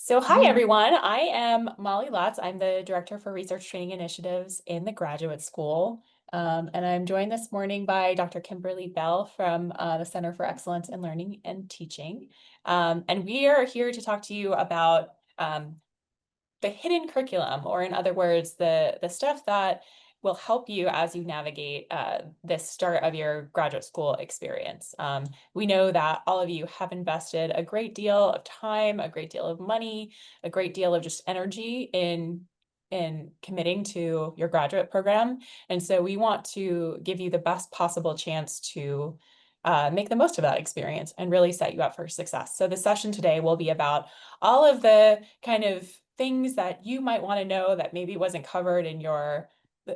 So hi everyone, I am Molly Lotz. I'm the Director for Research Training Initiatives in the Graduate School. And I'm joined this morning by Dr. Kimberly Bell from the Center for Excellence in Learning and Teaching. And we are here to talk to you about the hidden curriculum, or in other words, the stuff that will help you as you navigate this start of your graduate school experience. We know that all of you have invested a great deal of time, a great deal of money, a great deal of just energy in committing to your graduate program. And so we want to give you the best possible chance to make the most of that experience and really set you up for success. So the session today will be about all of the kind of things that you might want to know that maybe wasn't covered in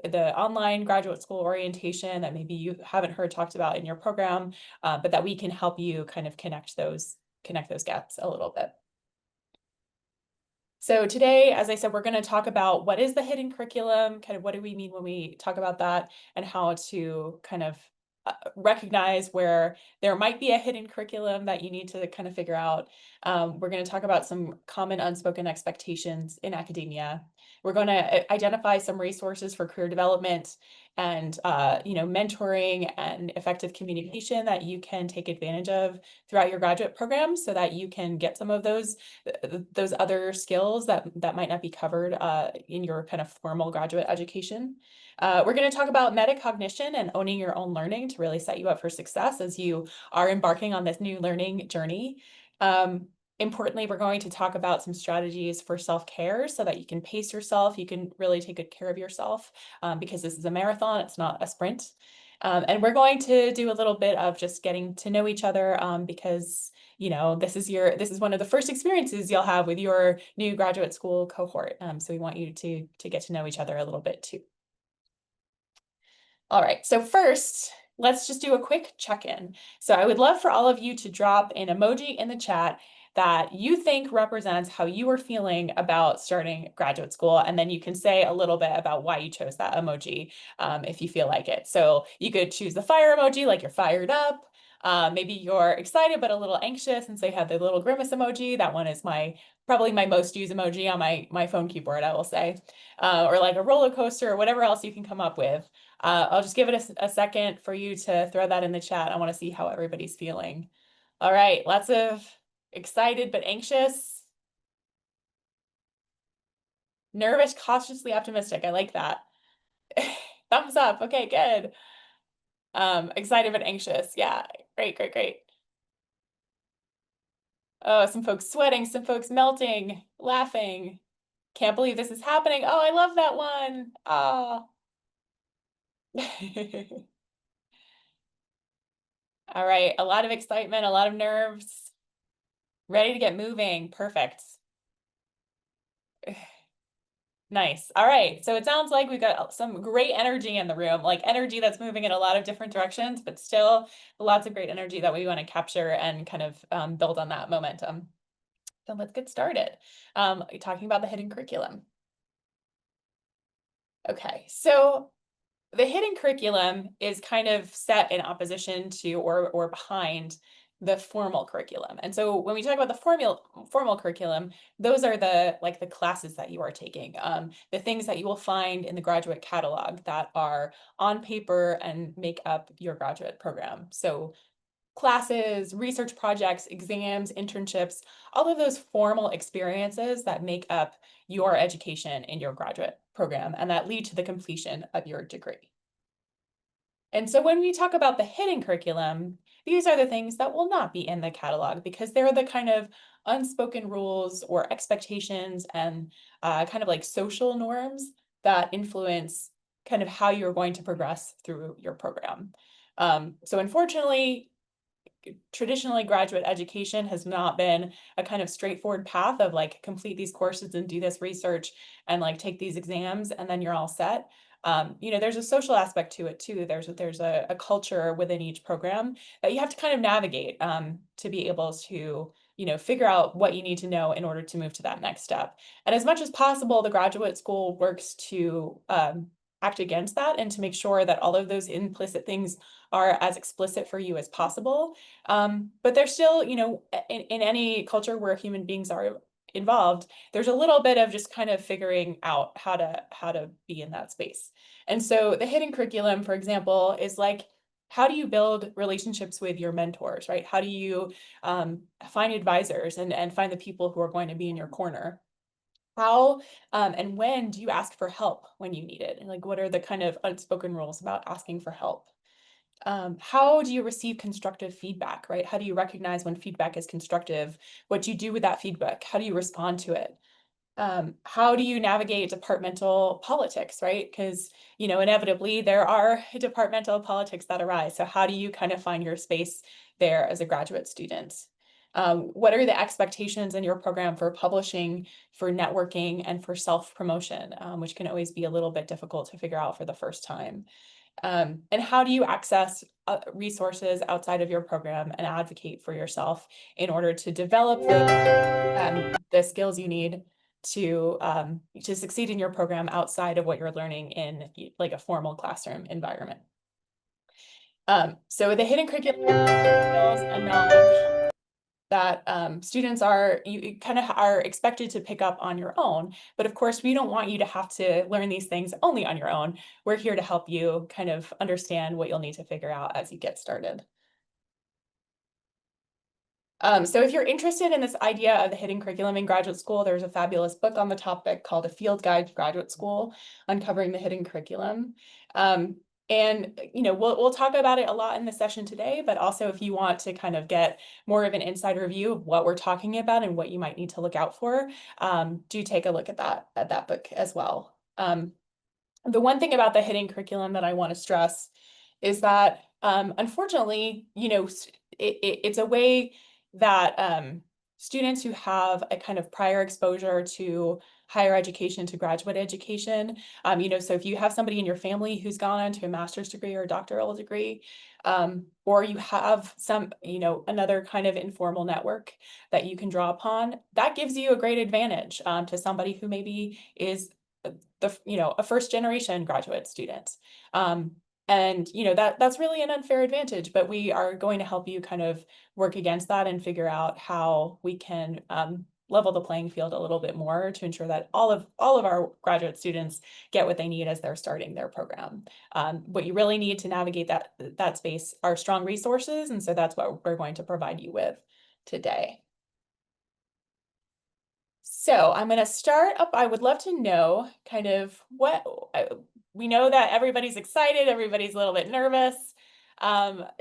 the online graduate school orientation that maybe you haven't heard talked about in your program, but that we can help you kind of connect those gaps a little bit. So today, as I said, we're going to talk about what is the hidden curriculum, kind of what do we mean when we talk about that, and how to kind of recognize where there might be a hidden curriculum that you need to kind of figure out. We're going to talk about some common unspoken expectations in academia. We're going to identify some resources for career development and mentoring and effective communication that you can take advantage of throughout your graduate program so that you can get some of those other skills that might not be covered in your kind of formal graduate education. We're going to talk about metacognition and owning your own learning to really set you up for success as you are embarking on this new learning journey. Importantly, we're going to talk about some strategies for self-care so that you can pace yourself, you can really take good care of yourself because this is a marathon, it's not a sprint. And we're going to do a little bit of just getting to know each other because this is one of the first experiences you'll have with your new graduate school cohort. So we want you to get to know each other a little bit too. All right, so first, let's just do a quick check-in. So I would love for all of you to drop an emoji in the chat that you think represents how you are feeling about starting graduate school. And then you can say a little bit about why you chose that emoji if you feel like it. So you could choose the fire emoji, like you're fired up. Maybe you're excited but a little anxious, and so you have the little grimace emoji. That one is probably my most used emoji on my phone keyboard, I will say. Or like a roller coaster or whatever else you can come up with. I'll just give it a second for you to throw that in the chat. I want to see how everybody's feeling. All right, lots of excited but anxious. Nervous, cautiously optimistic. I like that. Thumbs up. Okay, good. Excited but anxious. Yeah, great, great, great. Oh, some folks sweating, some folks melting, laughing. Can't believe this is happening. Oh, I love that one. Oh. All right, a lot of excitement, a lot of nerves. Ready to get moving. Perfect. Nice. All right. So it sounds like we've got some great energy in the room, like energy that's moving in a lot of different directions, but still lots of great energy that we want to capture and kind of build on that momentum. So let's get started. Talking about the hidden curriculum. Okay. So the hidden curriculum is kind of set in opposition to or behind the formal curriculum. And so when we talk about the formal curriculum, those are the classes that you are taking, the things that you will find in the graduate catalog that are on paper and make up your graduate program. So classes, research projects, exams, internships, all of those formal experiences that make up your education in your graduate program and that lead to the completion of your degree. And so when we talk about the hidden curriculum, these are the things that will not be in the catalog because they're the kind of unspoken rules or expectations and kind of like social norms that influence kind of how you're going to progress through your program. So unfortunately, traditionally graduate education has not been a kind of straightforward path of like complete these courses and do this research and like take these exams and then you're all set. There's a social aspect to it too. There's a culture within each program that you have to kind of navigate to be able to figure out what you need to know in order to move to that next step. And as much as possible, the graduate school works to act against that and to make sure that all of those implicit things are as explicit for you as possible. But there's still, in any culture where human beings are involved, there's a little bit of just kind of figuring out how to be in that space. And so the hidden curriculum, for example, is like, how do you build relationships with your mentors, right? How do you find advisors and find the people who are going to be in your corner? How and when do you ask for help when you need it? And like, what are the kind of unspoken rules about asking for help? How do you receive constructive feedback, right? How do you recognize when feedback is constructive? What do you do with that feedback? How do you respond to it? How do you navigate departmental politics, right? Because, inevitably there are departmental politics that arise. So how do you kind of find your space there as a graduate student? What are the expectations in your program for publishing, for networking, and for self-promotion, which can always be a little bit difficult to figure out for the first time? And how do you access resources outside of your program and advocate for yourself in order to develop the skills you need to succeed in your program outside of what you're learning in like a formal classroom environment? So the hidden curriculum skills and knowledge that students you kind of are expected to pick up on your own. But of course, we don't want you to have to learn these things only on your own. We're here to help you kind of understand what you'll need to figure out as you get started. So if you're interested in this idea of the hidden curriculum in graduate school, there's a fabulous book on the topic called A Field Guide to Graduate School, Uncovering the Hidden Curriculum. And we'll talk about it a lot in the session today, but also if you want to kind of get more of an insider view of what we're talking about and what you might need to look out for, do take a look at that book as well. The one thing about the hidden curriculum that I want to stress is that unfortunately, it's a way that students who have a kind of prior exposure to higher education, to graduate education, so if you have somebody in your family who's gone on to a master's degree or a doctoral degree, or you have another kind of informal network that you can draw upon, that gives you a great advantage to somebody who maybe is a first generation graduate student. And that's really an unfair advantage, but we are going to help you kind of work against that and figure out how we can level the playing field a little bit more to ensure that all of our graduate students get what they need as they're starting their program. What you really need to navigate that space are strong resources, and so that's what we're going to provide you with today. So I'm going to start up. I would love to know kind of we know that everybody's excited, everybody's a little bit nervous,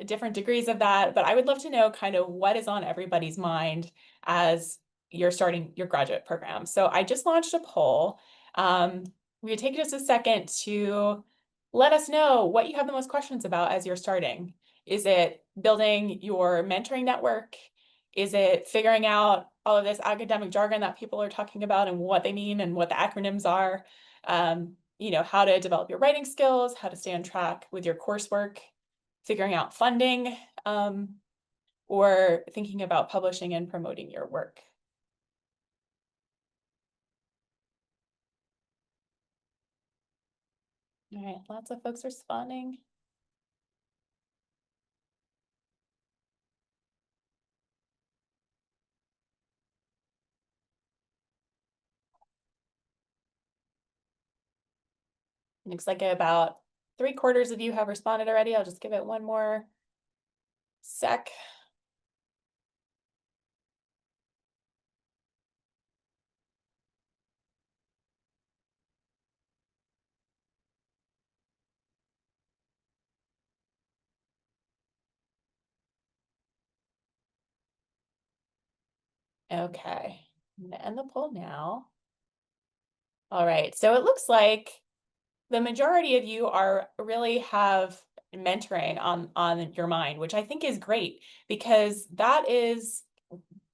different degrees of that, but I would love to know kind of what is on everybody's mind as you're starting your graduate program. So I just launched a poll. We would take just a second to let us know what you have the most questions about as you're starting. Is it building your mentoring network? Is it figuring out all of this academic jargon that people are talking about and what they mean and what the acronyms are? How to develop your writing skills, how to stay on track with your coursework, figuring out funding, or thinking about publishing and promoting your work. All right, lots of folks responding. Looks like about 3/4 of you have responded already. I'll just give it one more sec. Okay, I'm gonna end the poll now. All right, so it looks like the majority of you really have mentoring on your mind, which I think is great because that is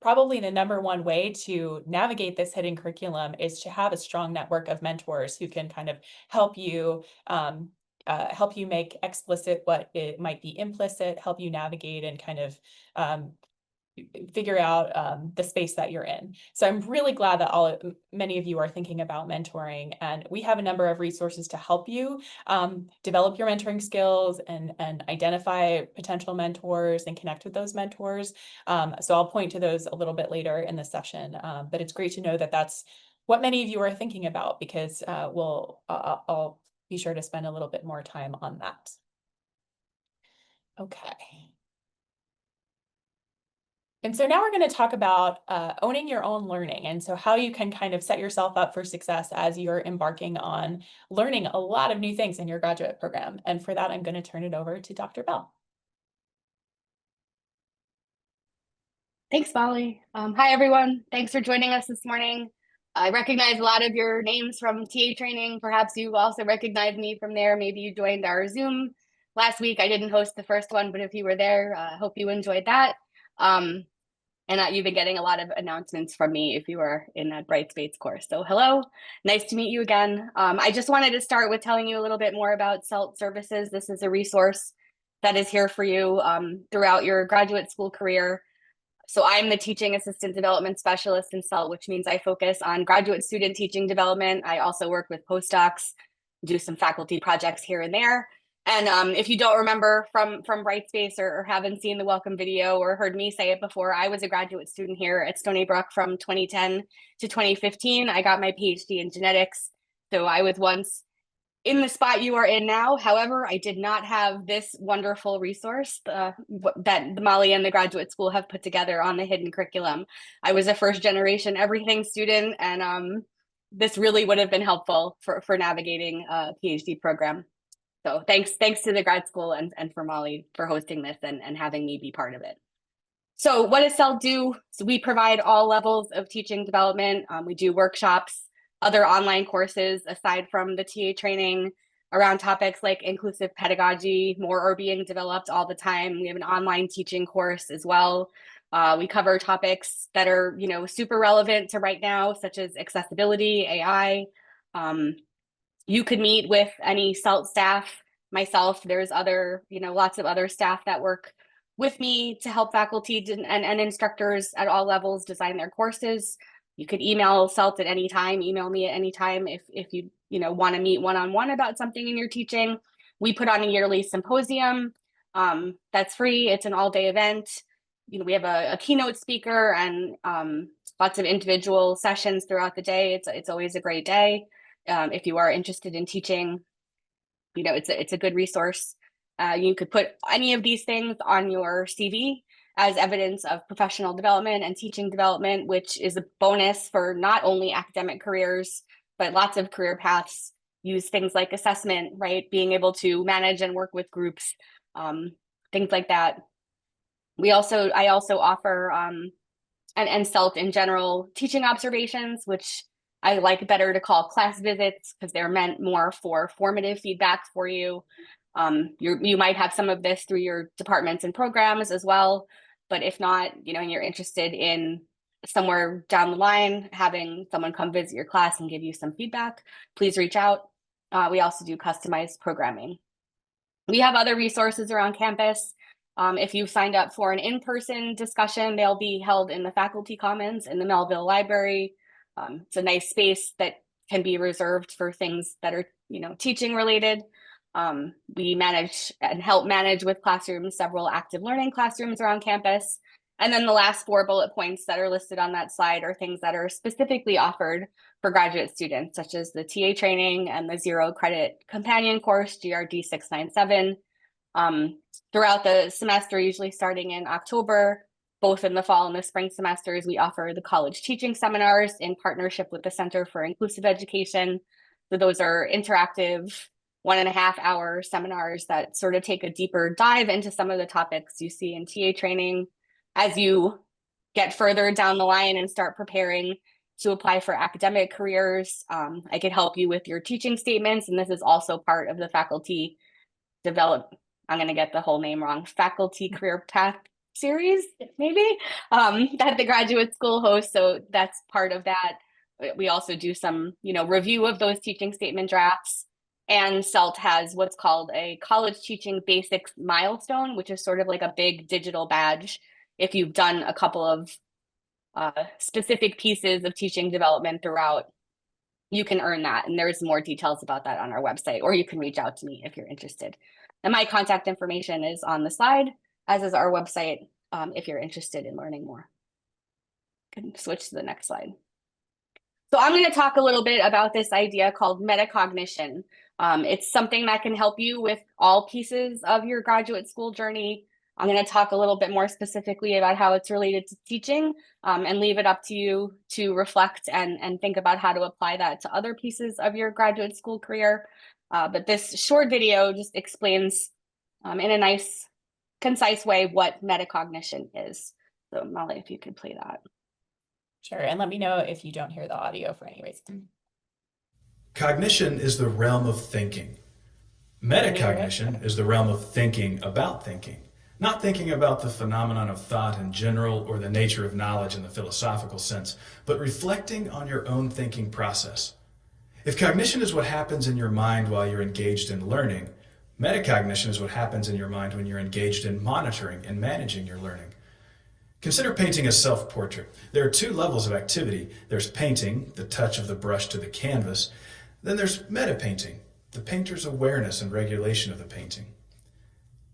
probably the number one way to navigate this hidden curriculum is to have a strong network of mentors who can kind of help you make explicit what it might be implicit, help you navigate and kind of figure out the space that you're in. So I'm really glad that many of you are thinking about mentoring, and we have a number of resources to help you develop your mentoring skills and identify potential mentors and connect with those mentors. So I'll point to those a little bit later in the session, but it's great to know that that's what many of you are thinking about, because I'll be sure to spend a little bit more time on that. Okay. And so now we're going to talk about owning your own learning, and so how you can kind of set yourself up for success as you're embarking on learning a lot of new things in your graduate program. And for that, I'm going to turn it over to Dr. Bell. Thanks, Molly. Hi, everyone. Thanks for joining us this morning. I recognize a lot of your names from TA training. Perhaps you also recognize me from there. Maybe you joined our Zoom last week. I didn't host the first one, but if you were there, I hope you enjoyed that. And you've been getting a lot of announcements from me if you were in that Brightspace course. So hello, nice to meet you again. I just wanted to start with telling you a little bit more about CELT services. This is a resource that is here for you throughout your graduate school career. So I'm the Teaching Assistant Development Specialist in CELT, which means I focus on graduate student teaching development. I also work with postdocs, do some faculty projects here and there. And if you don't remember from Brightspace or haven't seen the welcome video or heard me say it before, I was a graduate student here at Stony Brook from 2010 to 2015. I got my PhD in genetics. So I was once in the spot you are in now. However, I did not have this wonderful resource that Molly and the graduate school have put together on the hidden curriculum. I was a first generation everything student, and this really would have been helpful for navigating a PhD program. So thanks to the grad school and for Molly for hosting this and having me be part of it. So what does CELT do? So we provide all levels of teaching development. We do workshops, other online courses aside from the TA training around topics like inclusive pedagogy. More are being developed all the time. We have an online teaching course as well. We cover topics that are, super relevant to right now, such as accessibility, AI. You could meet with any CELT staff, myself. There's lots of other staff that work with me to help faculty and instructors at all levels design their courses. You could email CELT at any time, email me at any time if you want to meet one-on-one about something in your teaching. We put on a yearly symposium that's free. It's an all-day event. We have a keynote speaker and lots of individual sessions throughout the day. It's always a great day. If you are interested in teaching, it's a good resource. You could put any of these things on your CV as evidence of professional development and teaching development, which is a bonus for not only academic careers, but lots of career paths use things like assessment, right? Being able to manage and work with groups, things like that. I also offer, and CELT in general, teaching observations, which I like better to call class visits because they're meant more for formative feedback for you. You might have some of this through your departments and programs as well, but if not, and you're interested in somewhere down the line, having someone come visit your class and give you some feedback, please reach out. We also do customized programming. We have other resources around campus. If you've signed up for an in-person discussion, they'll be held in the faculty commons in the Melville Library. It's a nice space that can be reserved for things that are, teaching related. We manage and help manage with classrooms, several active learning classrooms around campus. And then the last 4 bullet points that are listed on that slide are things that are specifically offered for graduate students, such as the TA training and the 0 credit companion course, GRD 697. Throughout the semester, usually starting in October, both in the fall and the spring semesters, we offer the college teaching seminars in partnership with the Center for Inclusive Education. So those are interactive 1.5-hour seminars that sort of take a deeper dive into some of the topics you see in TA training. As you get further down the line and start preparing to apply for academic careers, I could help you with your teaching statements. And this is also part of the faculty I'm going to get the whole name wrong, faculty career path series, maybe, that the graduate school hosts. So that's part of that. We also do some, review of those teaching statement drafts. And CELT has what's called a college teaching basics milestone, which is sort of like a big digital badge if you've done a couple of specific pieces of teaching development throughout, you can earn that. And there's more details about that on our website, or you can reach out to me if you're interested. And my contact information is on the slide, as is our website, if you're interested in learning more. Can switch to the next slide. So I'm going to talk a little bit about this idea called metacognition. It's something that can help you with all pieces of your graduate school journey. I'm going to talk a little bit more specifically about how it's related to teaching, and leave it up to you to reflect and think about how to apply that to other pieces of your graduate school career. But this short video just explains in a nice, concise way what metacognition is. So Molly, if you could play that. Sure, and let me know if you don't hear the audio for any reason. Cognition is the realm of thinking. Metacognition is the realm of thinking about thinking, not thinking about the phenomenon of thought in general or the nature of knowledge in the philosophical sense, but reflecting on your own thinking process. If cognition is what happens in your mind while you're engaged in learning, metacognition is what happens in your mind when you're engaged in monitoring and managing your learning. Consider painting a self-portrait. There are two levels of activity. There's painting, the touch of the brush to the canvas. Then there's meta-painting, the painter's awareness and regulation of the painting.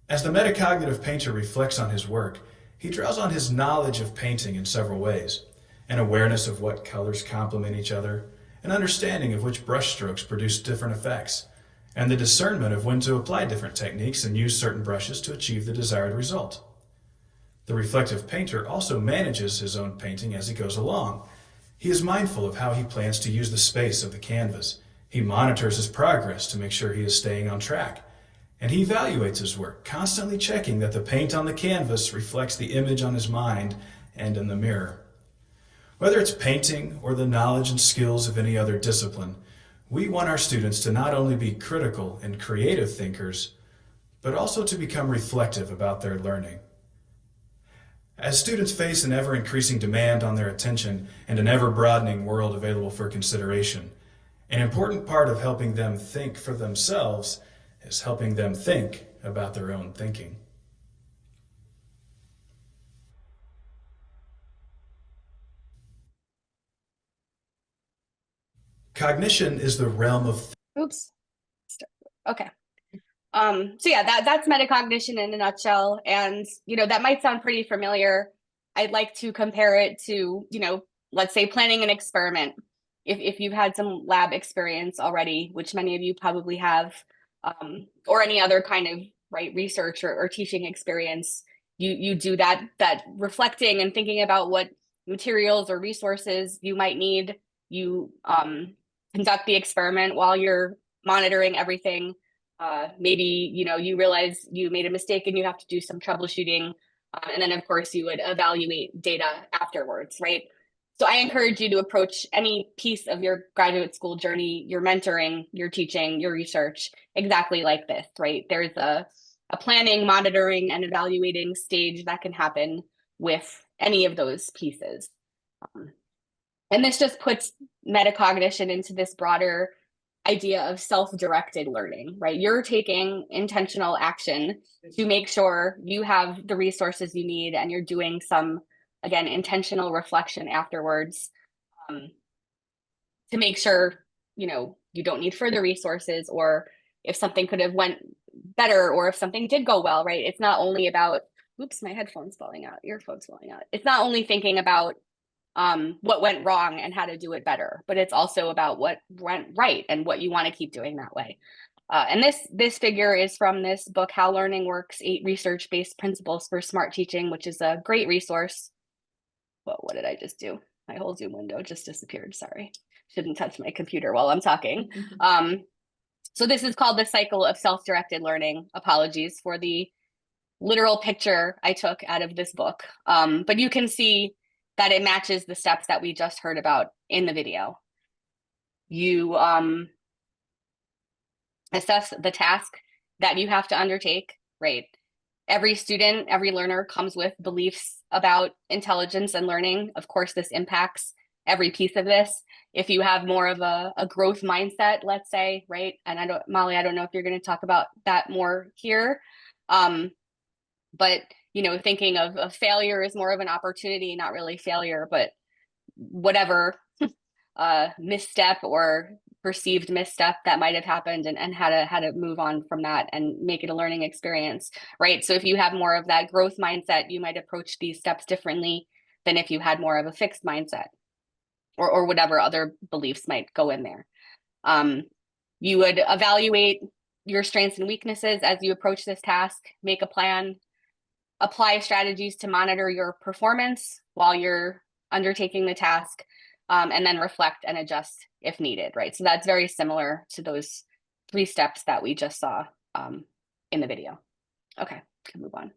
As the metacognitive painter reflects on his work, he draws on his knowledge of painting in several ways: an awareness of what colors complement each other, an understanding of which brush strokes produce different effects, and the discernment of when to apply different techniques and use certain brushes to achieve the desired result. The reflective painter also manages his own painting as he goes along. He is mindful of how he plans to use the space of the canvas. He monitors his progress to make sure he is staying on track. And he evaluates his work, constantly checking that the paint on the canvas reflects the image on his mind and in the mirror. Whether it's painting or the knowledge and skills of any other discipline, we want our students to not only be critical and creative thinkers, but also to become reflective about their learning. As students face an ever-increasing demand on their attention and an ever-broadening world available for consideration, an important part of helping them think for themselves is helping them think about their own thinking. Cognition is the realm of... Oops. Okay. So yeah, that's metacognition in a nutshell. And, that might sound pretty familiar. I'd like to compare it to, let's say planning an experiment. If you've had some lab experience already, which many of you probably have, or any other kind of research or teaching experience, you do that reflecting and thinking about what materials or resources you might need. You conduct the experiment while you're monitoring everything. Maybe, you realize you made a mistake and you have to do some troubleshooting. And then, of course, you would evaluate data afterwards, right? So I encourage you to approach any piece of your graduate school journey, your mentoring, your teaching, your research, exactly like this, right? There's a planning, monitoring, and evaluating stage that can happen with any of those pieces. And this just puts metacognition into this broader idea of self-directed learning, right? You're taking intentional action to make sure you have the resources you need, and you're doing some, again, intentional reflection afterwards, to make sure, you don't need further resources, or if something could have went better, or if something did go well, right? It's not only about, oops, my headphone's falling out, earphone's falling out. It's not only thinking about what went wrong and how to do it better, but it's also about what went right and what you want to keep doing that way. And this figure is from this book, How Learning Works: 8 Research-Based Principles for Smart Teaching, which is a great resource. Well, what did I just do? My whole Zoom window just disappeared. Sorry. Shouldn't touch my computer while I'm talking. So this is called The Cycle of Self-Directed Learning. Apologies for the literal picture I took out of this book. But you can see that it matches the steps that we just heard about in the video. You assess the task that you have to undertake, right? Every student, every learner comes with beliefs about intelligence and learning. Of course, this impacts every piece of this. If you have more of a growth mindset, let's say, right? And Molly, I don't know if you're going to talk about that more here. But thinking of failure as more of an opportunity, not really failure, but whatever misstep or perceived misstep that might have happened, and how to move on from that and make it a learning experience, right? So if you have more of that growth mindset, you might approach these steps differently than if you had more of a fixed mindset, or whatever other beliefs might go in there. You would evaluate your strengths and weaknesses as you approach this task, make a plan, apply strategies to monitor your performance while you're undertaking the task, and then reflect and adjust if needed, right? So that's very similar to those 3 steps that we just saw in the video. Okay, can move on.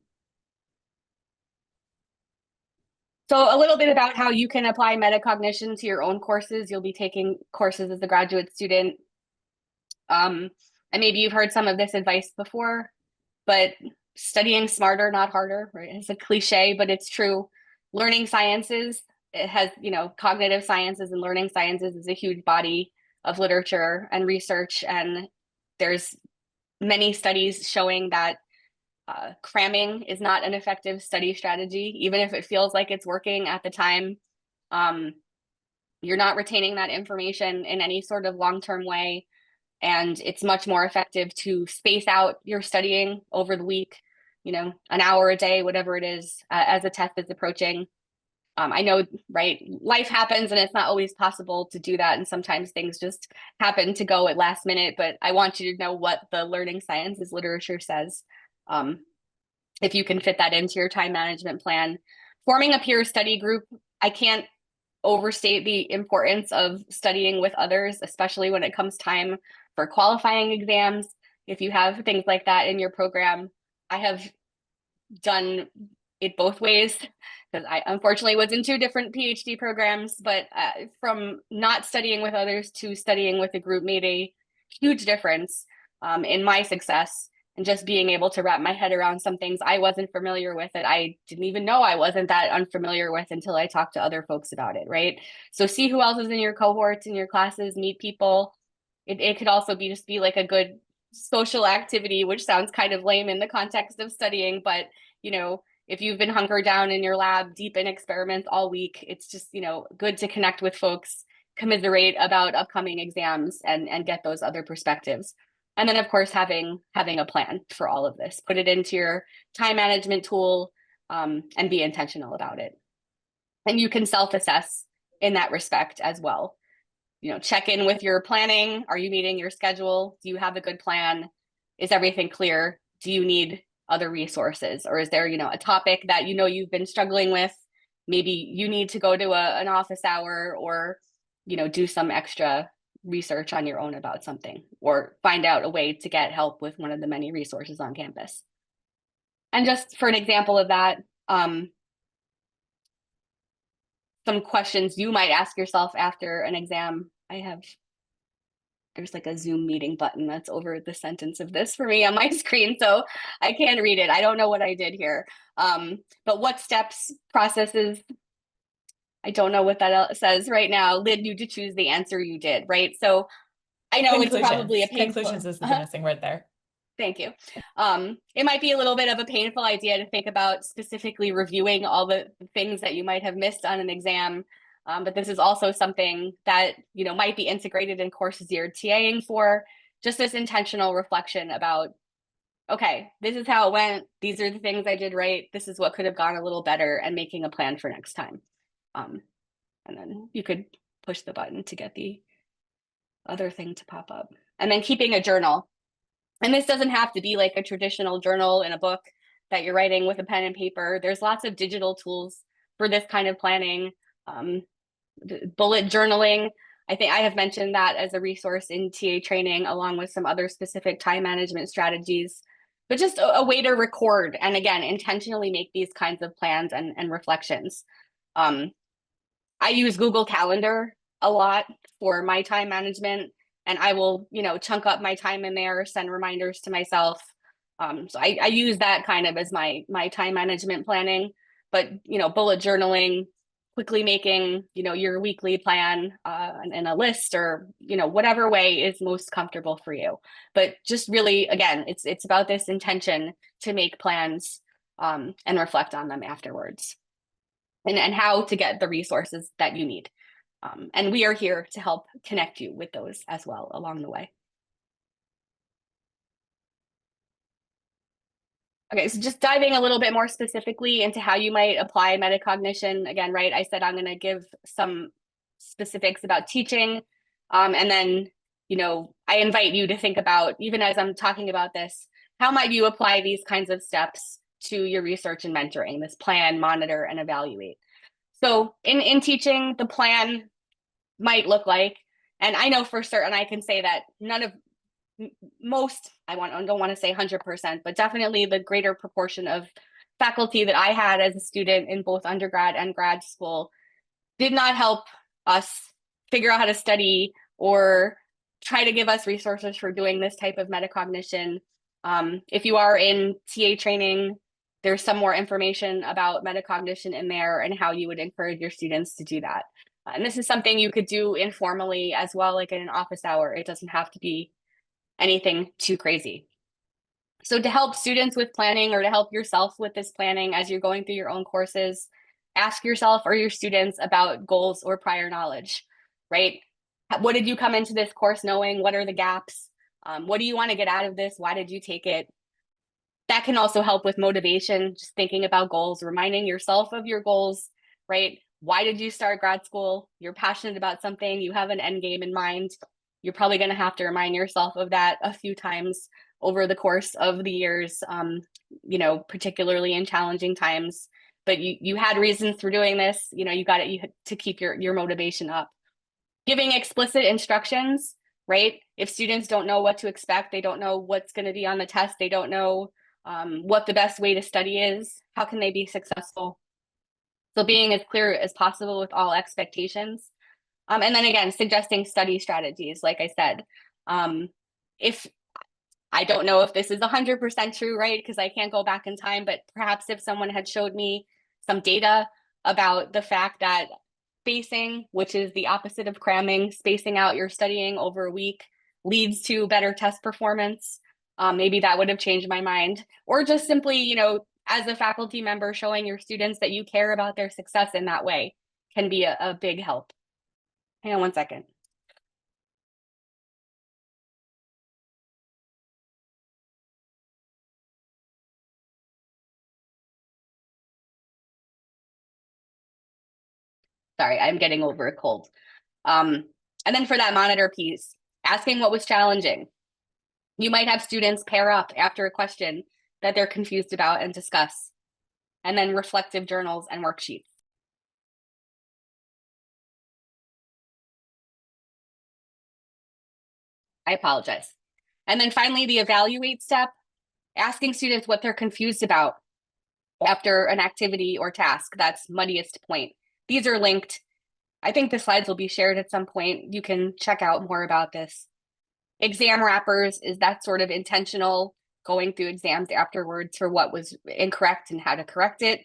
So a little bit about how you can apply metacognition to your own courses. You'll be taking courses as a graduate student. And maybe you've heard some of this advice before, but studying smarter, not harder, right? It's a cliche, but it's true. Learning sciences, it has, cognitive sciences and learning sciences is a huge body of literature and research. And there's many studies showing that cramming is not an effective study strategy, even if it feels like it's working at the time. You're not retaining that information in any sort of long-term way. And it's much more effective to space out your studying over the week, an hour a day, whatever it is, as a test is approaching. I know, right, life happens and it's not always possible to do that. And sometimes things just happen to go at last minute, but I want you to know what the learning sciences literature says. If you can fit that into your time management plan. Forming a peer study group, I can't overstate the importance of studying with others, especially when it comes time for qualifying exams. If you have things like that in your program, I have done it both ways, because I unfortunately was in 2 different PhD programs, but from not studying with others to studying with a group made a huge difference in my success, and just being able to wrap my head around some things I wasn't familiar with, that I didn't even know I wasn't that unfamiliar with until I talked to other folks about it, right? So see who else is in your cohorts, in your classes, meet people. It could also be just be like a good social activity, which sounds kind of lame in the context of studying, but if you've been hunkered down in your lab deep in experiments all week, it's just good to connect with folks, commiserate about upcoming exams, and get those other perspectives. And then of course having a plan for all of this, put it into your time management tool, and be intentional about it. And you can self-assess in that respect as well. Check in with your planning. Are you meeting your schedule? Do you have a good plan? Is everything clear? Do you need other resources? Or is there, a topic that you've been struggling with? Maybe you need to go to an office hour, or, do some extra research on your own about something, or find out a way to get help with one of the many resources on campus. And just for an example of that, some questions you might ask yourself after an exam. There's like a Zoom meeting button that's over the sentence of this for me on my screen, so I can't read it. I don't know what I did here. But what steps, processes, I don't know what that says right now, led you to choose the answer you did, right? So I know it's probably a painful... Conclusions is the missing word there. Thank you. It might be a little bit of a painful idea to think about specifically reviewing all the things that you might have missed on an exam. But this is also something that, might be integrated in courses you're TAing for, just this intentional reflection about, okay, this is how it went. These are the things I did right. This is what could have gone a little better, and making a plan for next time. And then you could push the button to get the other thing to pop up. And then keeping a journal. And this doesn't have to be like a traditional journal in a book that you're writing with a pen and paper. There's lots of digital tools for this kind of planning. Bullet journaling, I think I have mentioned that as a resource in TA training, along with some other specific time management strategies, but just a way to record and, again, intentionally make these kinds of plans and reflections. I use Google Calendar a lot for my time management, and I will, chunk up my time in there, send reminders to myself. So I use that kind of as my time management planning, but, bullet journaling, quickly making, your weekly plan and a list, or, whatever way is most comfortable for you. But just really, again, it's about this intention to make plans and reflect on them afterwards, and how to get the resources that you need. And we are here to help connect you with those as well along the way. Okay, so just diving a little bit more specifically into how you might apply metacognition. Again, right, I said I'm going to give some specifics about teaching. And then, I invite you to think about, even as I'm talking about this, how might you apply these kinds of steps to your research and mentoring, this plan, monitor, and evaluate. So in teaching, the plan might look like, and I know for certain I can say that most, I don't want to say 100%, but definitely the greater proportion of faculty that I had as a student in both undergrad and grad school did not help us figure out how to study or try to give us resources for doing this type of metacognition. If you are in TA training, there's some more information about metacognition in there and how you would encourage your students to do that. And this is something you could do informally as well, like in an office hour. It doesn't have to be anything too crazy. So to help students with planning, or to help yourself with this planning as you're going through your own courses, ask yourself or your students about goals or prior knowledge, right? What did you come into this course knowing? What are the gaps? What do you want to get out of this? Why did you take it? That can also help with motivation, just thinking about goals, reminding yourself of your goals, right? Why did you start grad school? You're passionate about something, you have an end game in mind. You're probably going to have to remind yourself of that a few times over the course of the years, particularly in challenging times. But you had reasons for doing this. You got it to keep your motivation up. Giving explicit instructions, right? If students don't know what to expect, they don't know what's going to be on the test, they don't know what the best way to study is, how can they be successful? So being as clear as possible with all expectations. And then again, suggesting study strategies, like I said. If I don't know if this is 100% true, right? Because I can't go back in time, but perhaps if someone had showed me some data about the fact that spacing, which is the opposite of cramming, spacing out your studying over a week leads to better test performance, maybe that would have changed my mind. Or just simply, as a faculty member, showing your students that you care about their success in that way can be a big help. Hang on one second. Sorry, I'm getting over a cold. And then for that monitor piece, asking what was challenging. You might have students pair up after a question that they're confused about and discuss, and then reflective journals and worksheets. I apologize. And then finally, the evaluate step, asking students what they're confused about after an activity or task that's muddiest point. These are linked. I think the slides will be shared at some point. You can check out more about this. Exam wrappers is that sort of intentional going through exams afterwards for what was incorrect and how to correct it.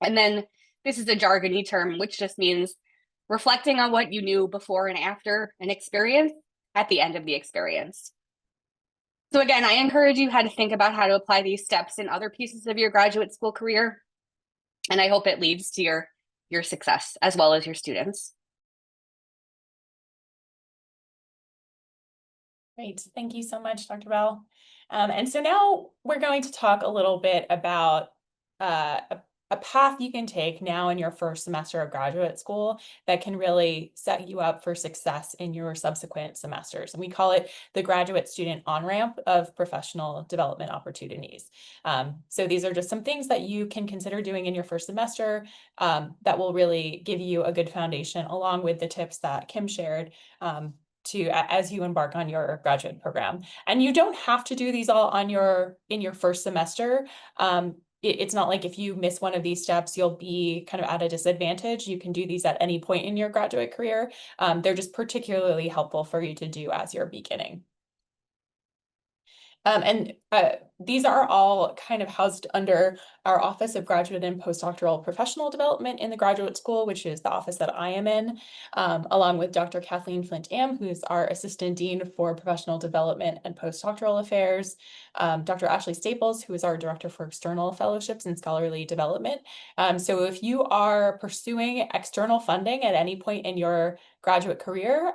And then this is a jargony term, which just means reflecting on what you knew before and after an experience at the end of the experience. So again, I encourage you how to think about how to apply these steps in other pieces of your graduate school career. And I hope it leads to your success as well as your students. Great. Thank you so much, Dr. Bell. And so now we're going to talk a little bit about a path you can take now in your first semester of graduate school that can really set you up for success in your subsequent semesters. And we call it the graduate student on-ramp of professional development opportunities. So these are just some things that you can consider doing in your first semester that will really give you a good foundation, along with the tips that Kim shared as you embark on your graduate program. And you don't have to do these all in your first semester. It's not like if you miss one of these steps, you'll be kind of at a disadvantage. You can do these at any point in your graduate career. They're just particularly helpful for you to do as you're beginning. these are all kind of housed under our Office of Graduate and Postdoctoral Professional Development in the Graduate School, which is the office that I am in, along with Dr. Kathleen Flint-Am, who's our Assistant Dean for Professional Development and Postdoctoral Affairs, Dr. Ashley Staples, who is our Director for External Fellowships and Scholarly Development. So if you are pursuing external funding at any point in your graduate career,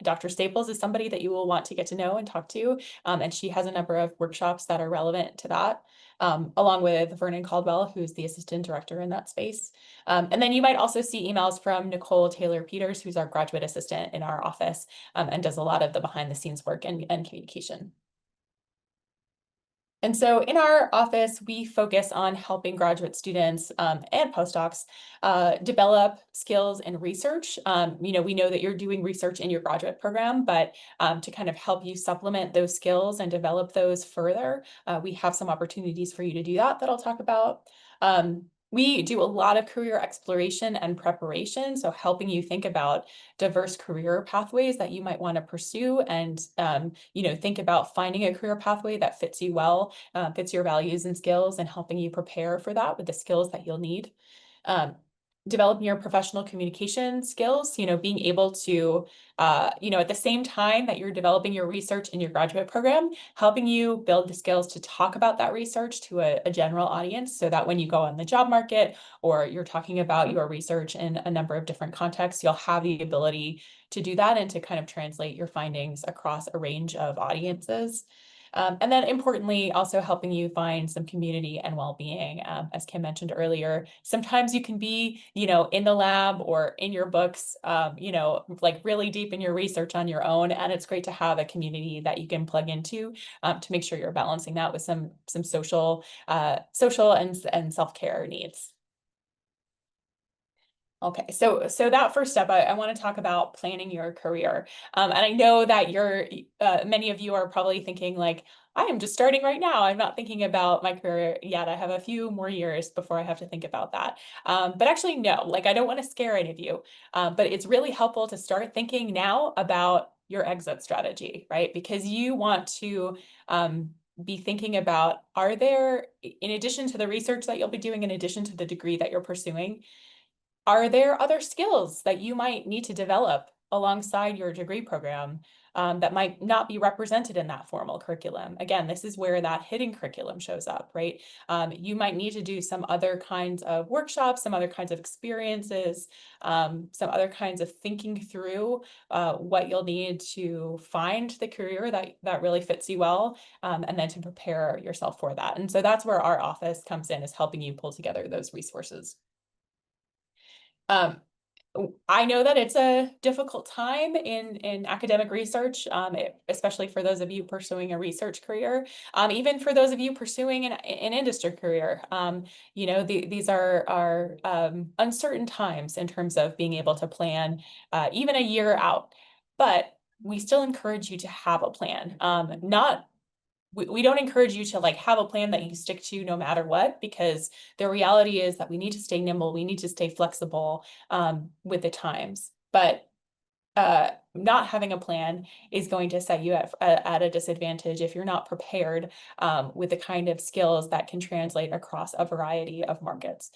Dr. Staples is somebody that you will want to get to know and talk to, and she has a number of workshops that are relevant to that, along with Vernon Caldwell, who's the assistant director in that space. And then you might also see emails from Nicole Taylor-Peters, who's our graduate assistant in our office, and does a lot of the behind the scenes work and communication. And so in our office, we focus on helping graduate students and postdocs develop skills in research. We know that you're doing research in your graduate program, but to kind of help you supplement those skills and develop those further, we have some opportunities for you to do that I'll talk about. We do a lot of career exploration and preparation, so helping you think about diverse career pathways that you might want to pursue, and think about finding a career pathway that fits you well, fits your values and skills, and helping you prepare for that with the skills that you'll need. Developing your professional communication skills, being able to, at the same time that you're developing your research in your graduate program, helping you build the skills to talk about that research to a general audience, so that when you go on the job market or you're talking about your research in a number of different contexts, you'll have the ability to do that and to kind of translate your findings across a range of audiences. And then importantly, also helping you find some community and well-being. As Kim mentioned earlier, sometimes you can be, in the lab or in your books, like really deep in your research on your own. And it's great to have a community that you can plug into to make sure you're balancing that with some social and self-care needs. Okay, so that first step, I want to talk about planning your career. And I know that many of you are probably thinking like, I am just starting right now. I'm not thinking about my career yet. I have a few more years before I have to think about that. But actually, no, like I don't want to scare any of you, but it's really helpful to start thinking now about your exit strategy, right? Because you want to be thinking about, are there, in addition to the research that you'll be doing, in addition to the degree that you're pursuing, are there other skills that you might need to develop alongside your degree program that might not be represented in that formal curriculum? Again, this is where that hidden curriculum shows up, right? You might need to do some other kinds of workshops, some other kinds of experiences, some other kinds of thinking through what you'll need to find the career that really fits you well, and then to prepare yourself for that. And so that's where our office comes in, is helping you pull together those resources. I know that it's a difficult time in academic research, especially for those of you pursuing a research career, even for those of you pursuing an industry career. These are uncertain times in terms of being able to plan even a year out, but we still encourage you to have a plan. We don't encourage you to like have a plan that you stick to no matter what, because the reality is that we need to stay nimble, we need to stay flexible with the times. But not having a plan is going to set you at a disadvantage if you're not prepared with the kind of skills that can translate across a variety of markets.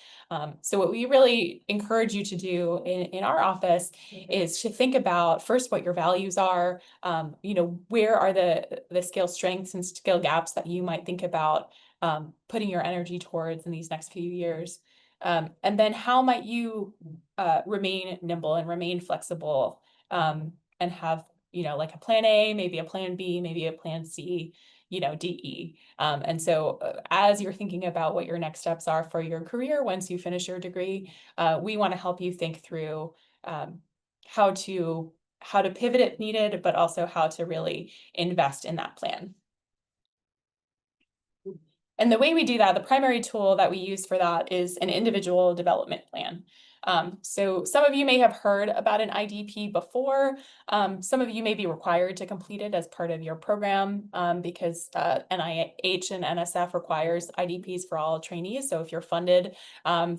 So what we really encourage you to do in our office is to think about first what your values are, where are the skill strengths and skill gaps that you might think about putting your energy towards in these next few years. And then how might you remain nimble and remain flexible, and have, like a plan A, maybe a plan B, maybe a plan C, DE. And so as you're thinking about what your next steps are for your career once you finish your degree, we want to help you think through how to pivot if needed, but also how to really invest in that plan. And the way we do that, the primary tool that we use for that is an individual development plan. So some of you may have heard about an IDP before. Some of you may be required to complete it as part of your program because NIH and NSF requires IDPs for all trainees. So if you're funded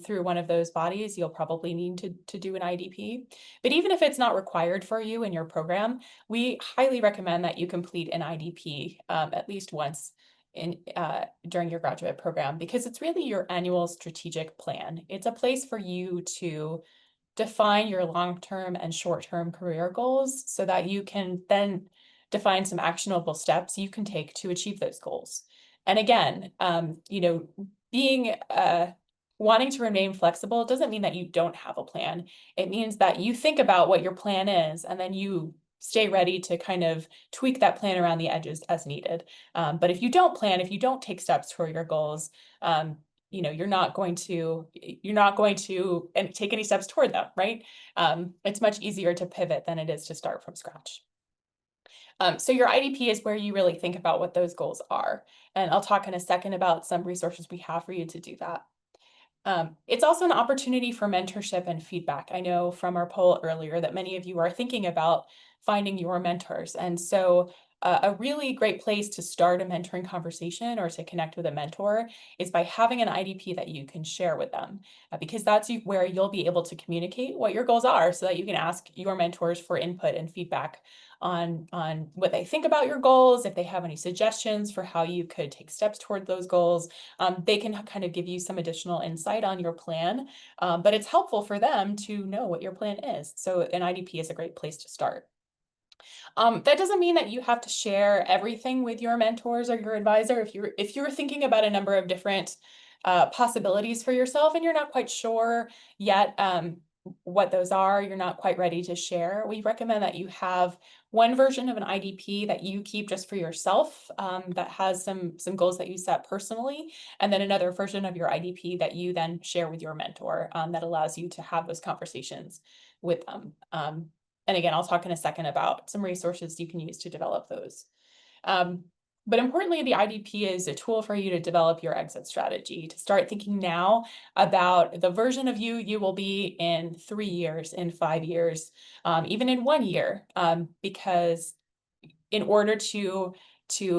through one of those bodies, you'll probably need to do an IDP. But even if it's not required for you in your program, we highly recommend that you complete an IDP at least once during your graduate program, because it's really your annual strategic plan. It's a place for you to define your long-term and short-term career goals so that you can then define some actionable steps you can take to achieve those goals. And again, being wanting to remain flexible doesn't mean that you don't have a plan. It means that you think about what your plan is, and then you stay ready to kind of tweak that plan around the edges as needed. But if you don't plan, if you don't take steps toward your goals, you're not going to take any steps toward them, right? It's much easier to pivot than it is to start from scratch. So your IDP is where you really think about what those goals are. And I'll talk in a second about some resources we have for you to do that. It's also an opportunity for mentorship and feedback. I know from our poll earlier that many of you are thinking about finding your mentors. And so a really great place to start a mentoring conversation or to connect with a mentor is by having an IDP that you can share with them, because that's where you'll be able to communicate what your goals are so that you can ask your mentors for input and feedback on what they think about your goals. If they have any suggestions for how you could take steps toward those goals, they can kind of give you some additional insight on your plan, but it's helpful for them to know what your plan is. So an IDP is a great place to start. That doesn't mean that you have to share everything with your mentors or your advisor. If you're thinking about a number of different possibilities for yourself and you're not quite sure yet what those are, you're not quite ready to share, we recommend that you have one version of an IDP that you keep just for yourself, that has some goals that you set personally, and then another version of your IDP that you then share with your mentor, that allows you to have those conversations with them. And again, I'll talk in a second about some resources you can use to develop those. But importantly, the IDP is a tool for you to develop your exit strategy, to start thinking now about the version of you will be in 3 years, in 5 years, even in 1 year, because in order to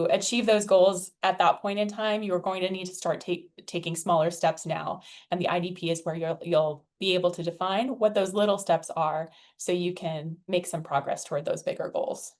achieve those goals at that point in time, you're going to need to start taking smaller steps now. And the IDP is where you'll be able to define what those little steps are so you can make some progress toward those bigger goals.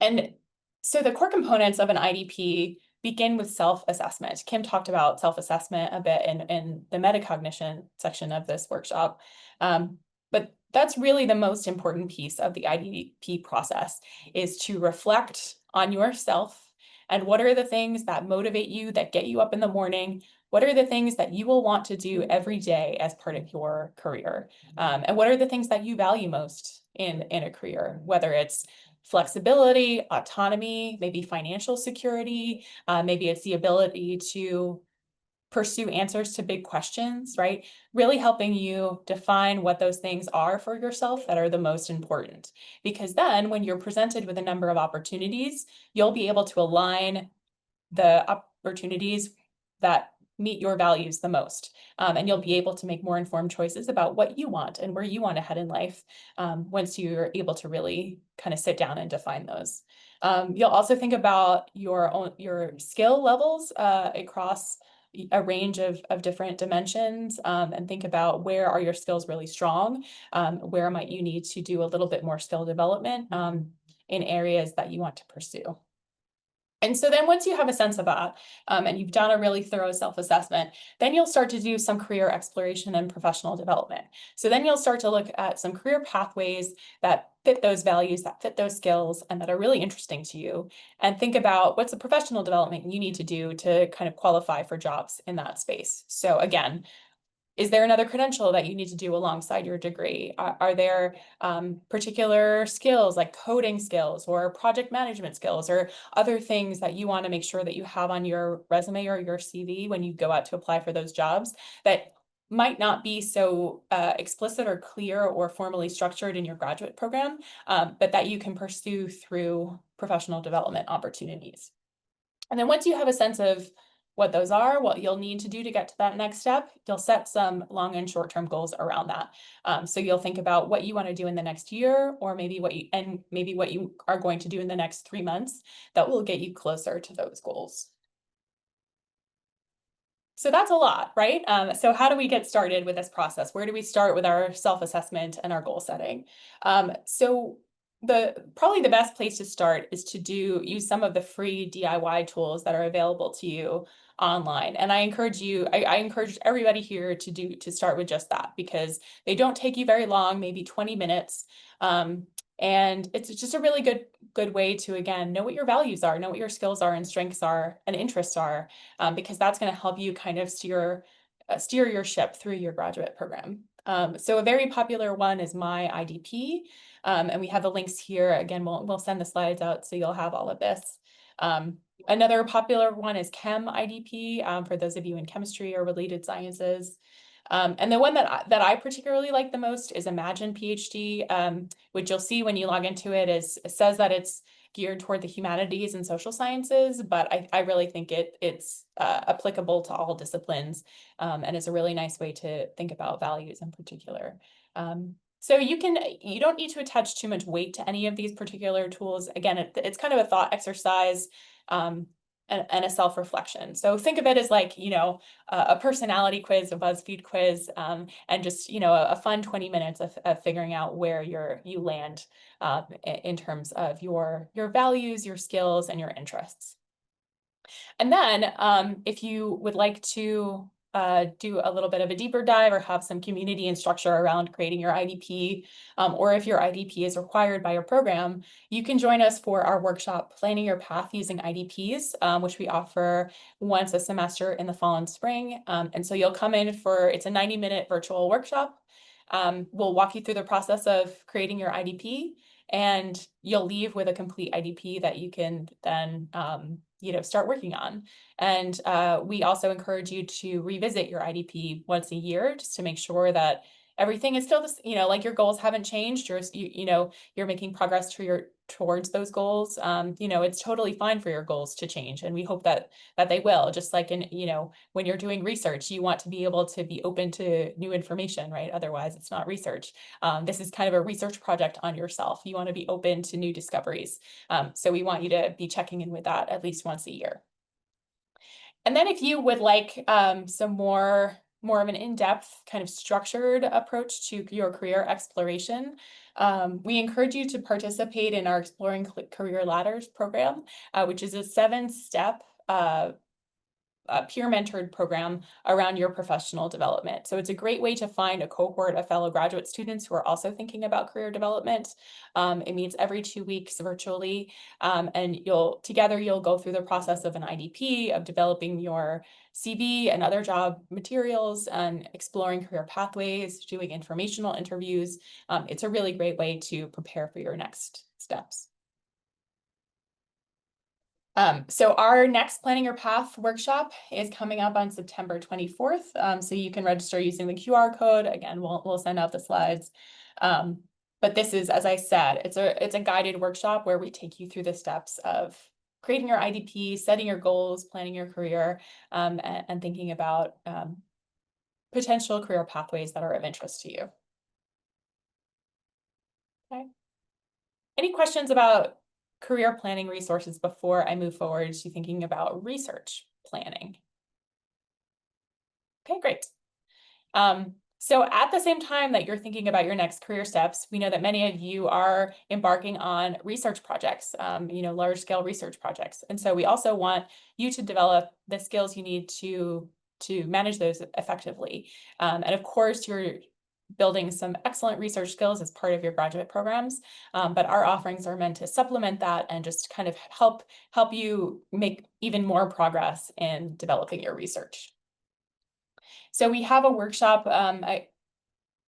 And so the core components of an IDP begin with self-assessment. Kim talked about self-assessment a bit in the metacognition section of this workshop. But that's really the most important piece of the IDP process, is to reflect on yourself and what are the things that motivate you, that get you up in the morning. What are the things that you will want to do every day as part of your career? And what are the things that you value most in a career, whether it's flexibility, autonomy, maybe financial security, maybe it's the ability to pursue answers to big questions, right? Really helping you define what those things are for yourself that are the most important. Because then when you're presented with a number of opportunities, you'll be able to align the opportunities that meet your values the most. And you'll be able to make more informed choices about what you want and where you want to head in life, once you're able to really kind of sit down and define those. You'll also think about your skill levels across a range of different dimensions, and think about where are your skills really strong, where might you need to do a little bit more skill development in areas that you want to pursue. And so then once you have a sense of that, and you've done a really thorough self-assessment, then you'll start to do some career exploration and professional development. So then you'll start to look at some career pathways that fit those values, that fit those skills, and that are really interesting to you, and think about what's the professional development you need to do to kind of qualify for jobs in that space. So again, is there another credential that you need to do alongside your degree? Are there particular skills like coding skills or project management skills or other things that you want to make sure that you have on your resume or your CV when you go out to apply for those jobs that might not be so explicit or clear or formally structured in your graduate program, but that you can pursue through professional development opportunities? And then once you have a sense of what those are, what you'll need to do to get to that next step, you'll set some long and short-term goals around that. So you'll think about what you want to do in the next year, or maybe what you are going to do in the next 3 months that will get you closer to those goals. So that's a lot, right? So how do we get started with this process? Where do we start with our self-assessment and our goal setting? So probably the best place to start is to use some of the free DIY tools that are available to you online. And I encourage everybody here to start with just that, because they don't take you very long, maybe 20 minutes. And it's just a really good way to, again, know what your values are, know what your skills are and strengths are and interests are, because that's going to help you kind of steer your ship through your graduate program. So a very popular one is My IDP. And we have the links here. Again, we'll send the slides out so you'll have all of this. Another popular one is Chem IDP, for those of you in chemistry or related sciences. And the one that I particularly like the most is Imagine PhD, which you'll see when you log into it. It says that it's geared toward the humanities and social sciences, but I really think it's applicable to all disciplines, and is a really nice way to think about values in particular. So you don't need to attach too much weight to any of these particular tools. Again, it's kind of a thought exercise, and a self-reflection. So think of it as like, a personality quiz, a BuzzFeed quiz, and just, a fun 20 minutes of figuring out where you land in terms of your values, your skills, and your interests. And then if you would like to do a little bit of a deeper dive or have some community and structure around creating your IDP, or if your IDP is required by your program, you can join us for our workshop, Planning Your Path Using IDPs, which we offer once a semester in the fall and spring. And so you'll come in it's a 90-minute virtual workshop. We'll walk you through the process of creating your IDP, and you'll leave with a complete IDP that you can then start working on. And we also encourage you to revisit your IDP once a year, just to make sure that everything is still like your goals haven't changed, you're making progress towards those goals. It's totally fine for your goals to change, and we hope that they will. Just like when you're doing research, you want to be able to be open to new information, right? Otherwise, it's not research. This is kind of a research project on yourself. You want to be open to new discoveries. So we want you to be checking in with that at least once a year. And then if you would like some more of an in-depth kind of structured approach to your career exploration, we encourage you to participate in our Exploring Career Ladders program, which is a 7-step peer-mentored program around your professional development. So it's a great way to find a cohort of fellow graduate students who are also thinking about career development. It meets every 2 weeks virtually, and you'll go through the process of an IDP, of developing your CV and other job materials, and exploring career pathways, doing informational interviews. It's a really great way to prepare for your next steps. So our next Planning Your Path workshop is coming up on September 24th. So you can register using the QR code. Again, we'll send out the slides. But this is, as I said, it's a guided workshop where we take you through the steps of creating your IDP, setting your goals, planning your career, and thinking about potential career pathways that are of interest to you. Okay. Any questions about career planning resources before I move forward to thinking about research planning? Okay, great. So at the same time that you're thinking about your next career steps, we know that many of you are embarking on research projects, large scale research projects. And so we also want you to develop the skills you need to manage those effectively. And of course, you're building some excellent research skills as part of your graduate programs, but our offerings are meant to supplement that and just kind of help you make even more progress in developing your research. So we have a workshop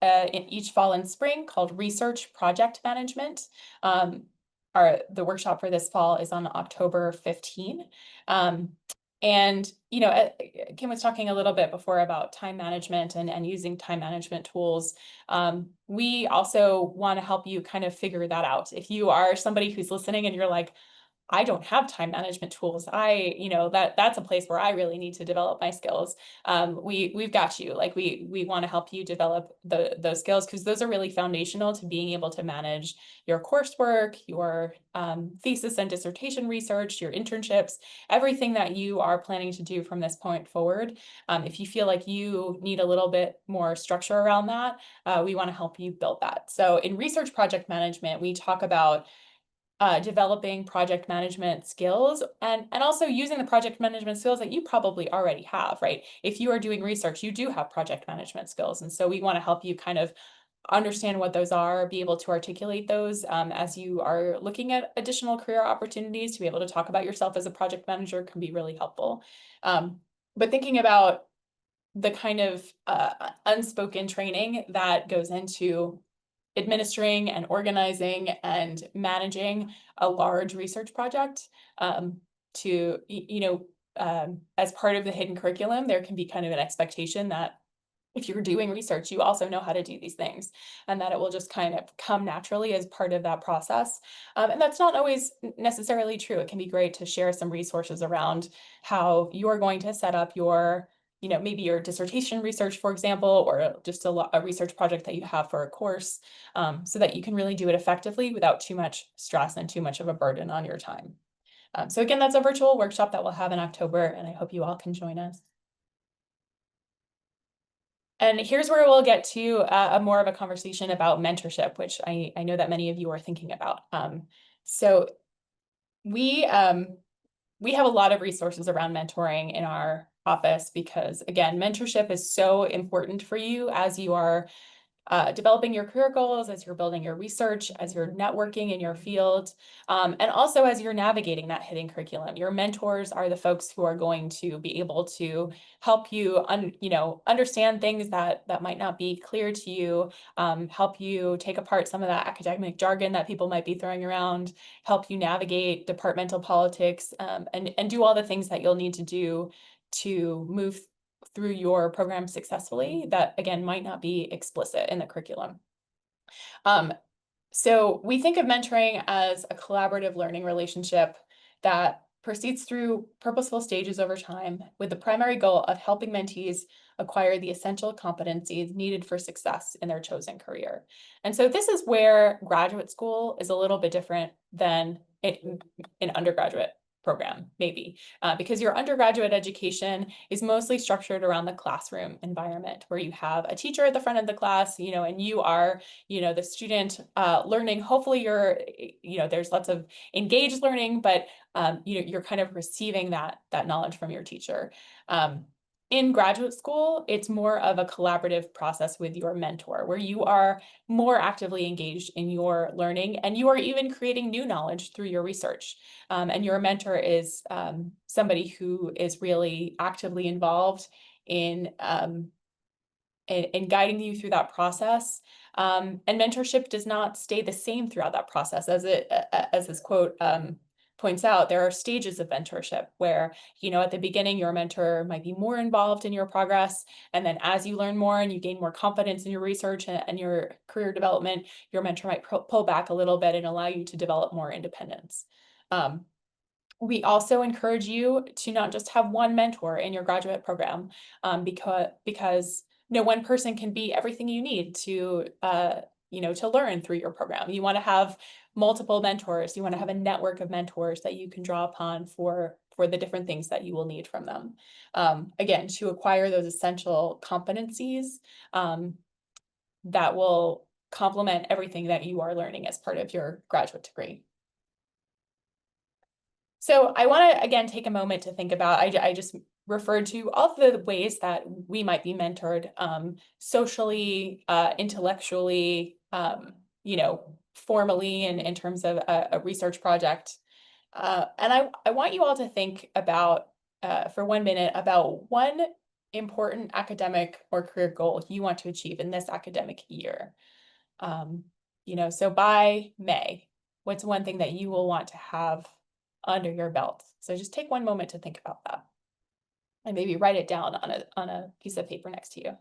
in each fall and spring called Research Project Management. The workshop for this fall is on October 15. And, Kim was talking a little bit before about time management and using time management tools. We also want to help you kind of figure that out. If you are somebody who's listening and you're like, I don't have time management tools. That's a place where I really need to develop my skills. We've got you. Like we want to help you develop those skills, because those are really foundational to being able to manage your coursework, your thesis and dissertation research, your internships, everything that you are planning to do from this point forward. If you feel like you need a little bit more structure around that, we want to help you build that. So in research project management, we talk about developing project management skills and also using the project management skills that you probably already have, right? If you are doing research, you do have project management skills. And so we want to help you kind of understand what those are, be able to articulate those as you are looking at additional career opportunities. To be able to talk about yourself as a project manager can be really helpful. But thinking about the kind of unspoken training that goes into administering and organizing and managing a large research project, as part of the hidden curriculum, there can be kind of an expectation that if you're doing research, you also know how to do these things, and that it will just kind of come naturally as part of that process. And that's not always necessarily true. It can be great to share some resources around how you're going to set up your, maybe your dissertation research, for example, or just a research project that you have for a course, so that you can really do it effectively without too much stress and too much of a burden on your time. So again, that's a virtual workshop that we'll have in October, and I hope you all can join us. And here's where we'll get to a more of a conversation about mentorship, which I know that many of you are thinking about. So we have a lot of resources around mentoring in our office, because again, mentorship is so important for you as you are developing your career goals, as you're building your research, as you're networking in your field, and also as you're navigating that hidden curriculum. Your mentors are the folks who are going to be able to help you, understand things that might not be clear to you, help you take apart some of that academic jargon that people might be throwing around, help you navigate departmental politics, and do all the things that you'll need to do to move through your program successfully that, again, might not be explicit in the curriculum. So we think of mentoring as a collaborative learning relationship that proceeds through purposeful stages over time, with the primary goal of helping mentees acquire the essential competencies needed for success in their chosen career. And so this is where graduate school is a little bit different than an undergraduate program, maybe, because your undergraduate education is mostly structured around the classroom environment, where you have a teacher at the front of the class, and you are, the student learning. Hopefully there's lots of engaged learning, but you're kind of receiving that knowledge from your teacher. In graduate school, it's more of a collaborative process with your mentor, where you are more actively engaged in your learning, and you are even creating new knowledge through your research. And your mentor is somebody who is really actively involved in guiding you through that process. And mentorship does not stay the same throughout that process. As this quote points out, there are stages of mentorship where, at the beginning, your mentor might be more involved in your progress. And then as you learn more and you gain more confidence in your research and your career development, your mentor might pull back a little bit and allow you to develop more independence. We also encourage you to not just have one mentor in your graduate program, because no one person can be everything you need to learn through your program. You want to have multiple mentors. You want to have a network of mentors that you can draw upon for the different things that you will need from them. Again, to acquire those essential competencies that will complement everything that you are learning as part of your graduate degree. So I want to, again, take a moment to think about, I just referred to all the ways that we might be mentored, socially, intellectually, formally, in terms of a research project. And I want you all to think about, for 1 minute, about one important academic or career goal you want to achieve in this academic year. So by May, what's one thing that you will want to have under your belt? So just take 1 moment to think about that, and maybe write it down on a piece of paper next to you.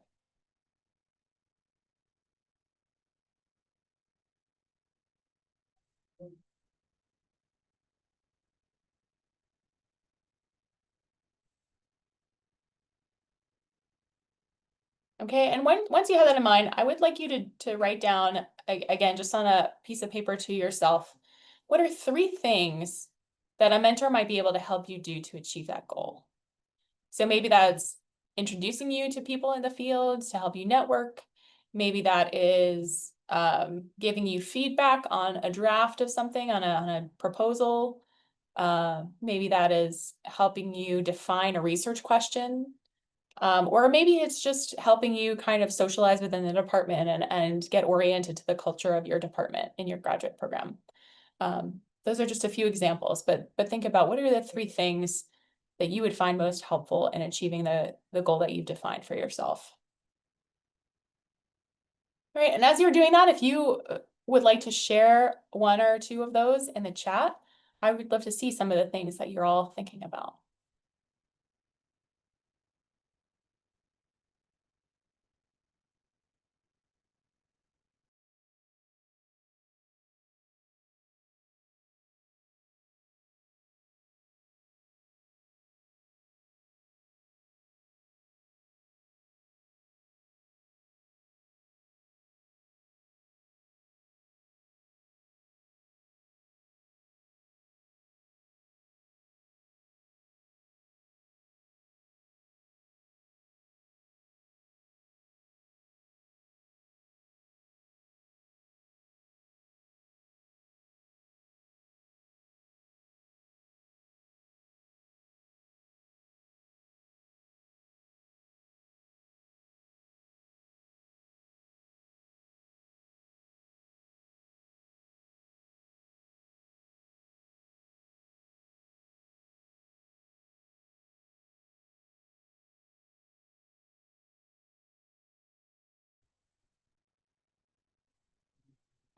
Okay, and once you have that in mind, I would like you to write down, again, just on a piece of paper to yourself, what are 3 things that a mentor might be able to help you do to achieve that goal? So maybe that's introducing you to people in the field to help you network. Maybe that is giving you feedback on a draft of something, on a proposal. Maybe that is helping you define a research question. Or maybe it's just helping you kind of socialize within the department and get oriented to the culture of your department in your graduate program. Those are just a few examples, but think about what are the 3 things that you would find most helpful in achieving the goal that you've defined for yourself. All right, and as you're doing that, if you would like to share 1 or 2 of those in the chat, I would love to see some of the things that you're all thinking about.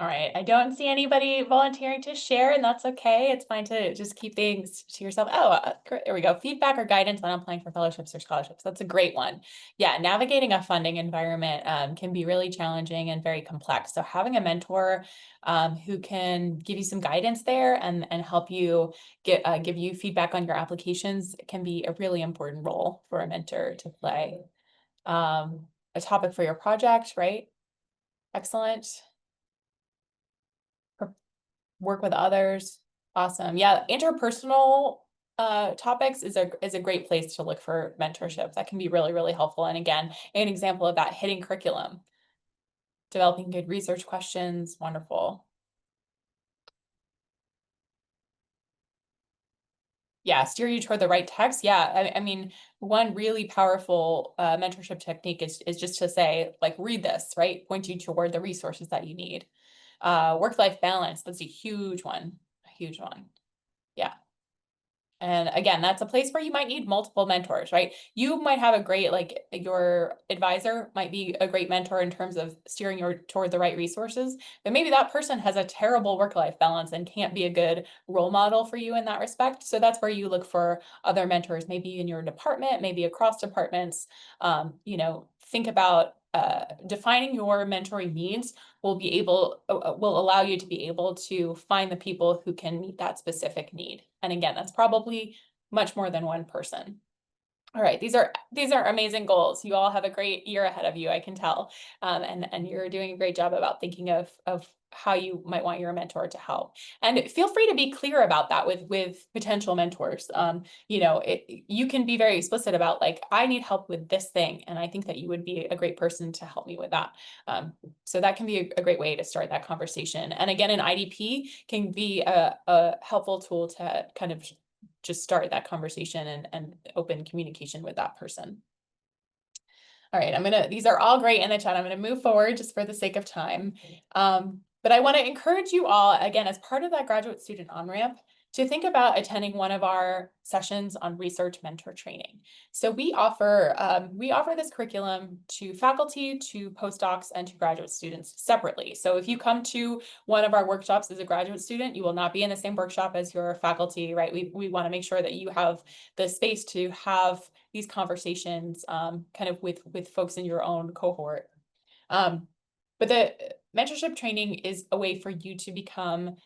All right, I don't see anybody volunteering to share, and that's okay. It's fine to just keep things to yourself. Oh, there we go. Feedback or guidance on applying for fellowships or scholarships. That's a great one. Yeah, navigating a funding environment can be really challenging and very complex. So having a mentor who can give you some guidance there and help you give you feedback on your applications can be a really important role for a mentor to play. A topic for your project, right? Excellent. Work with others. Awesome. Yeah, interpersonal topics is a great place to look for mentorship. That can be really, really helpful. And again, an example of that, hitting curriculum, developing good research questions, wonderful. Yeah, steer you toward the right text. Yeah, I mean, one really powerful mentorship technique is just to say, like, read this, right? Point you toward the resources that you need. Work-life balance, that's a huge one, a huge one. Yeah. And again, that's a place where you might need multiple mentors, right? You might have a great, like your advisor might be a great mentor in terms of steering you toward the right resources, but maybe that person has a terrible work-life balance and can't be a good role model for you in that respect. So that's where you look for other mentors, maybe in your department, maybe across departments. Think about defining your mentoring needs will allow you to be able to find the people who can meet that specific need. And again, that's probably much more than one person. All right, these are amazing goals. You all have a great year ahead of you, I can tell. And you're doing a great job about thinking of how you might want your mentor to help. And feel free to be clear about that with potential mentors. You can be very explicit about, like, I need help with this thing, and I think that you would be a great person to help me with that. So that can be a great way to start that conversation. And again, an IDP can be a helpful tool to kind of just start that conversation and open communication with that person. All right, these are all great in the chat. I'm gonna move forward just for the sake of time. But I want to encourage you all, again, as part of that graduate student on-ramp, to think about attending one of our sessions on research mentor training. So we offer this curriculum to faculty, to postdocs, and to graduate students separately. So if you come to one of our workshops as a graduate student, you will not be in the same workshop as your faculty, right? We want to make sure that you have the space to have these conversations kind of with folks in your own cohort. But the mentorship training is a way for you to become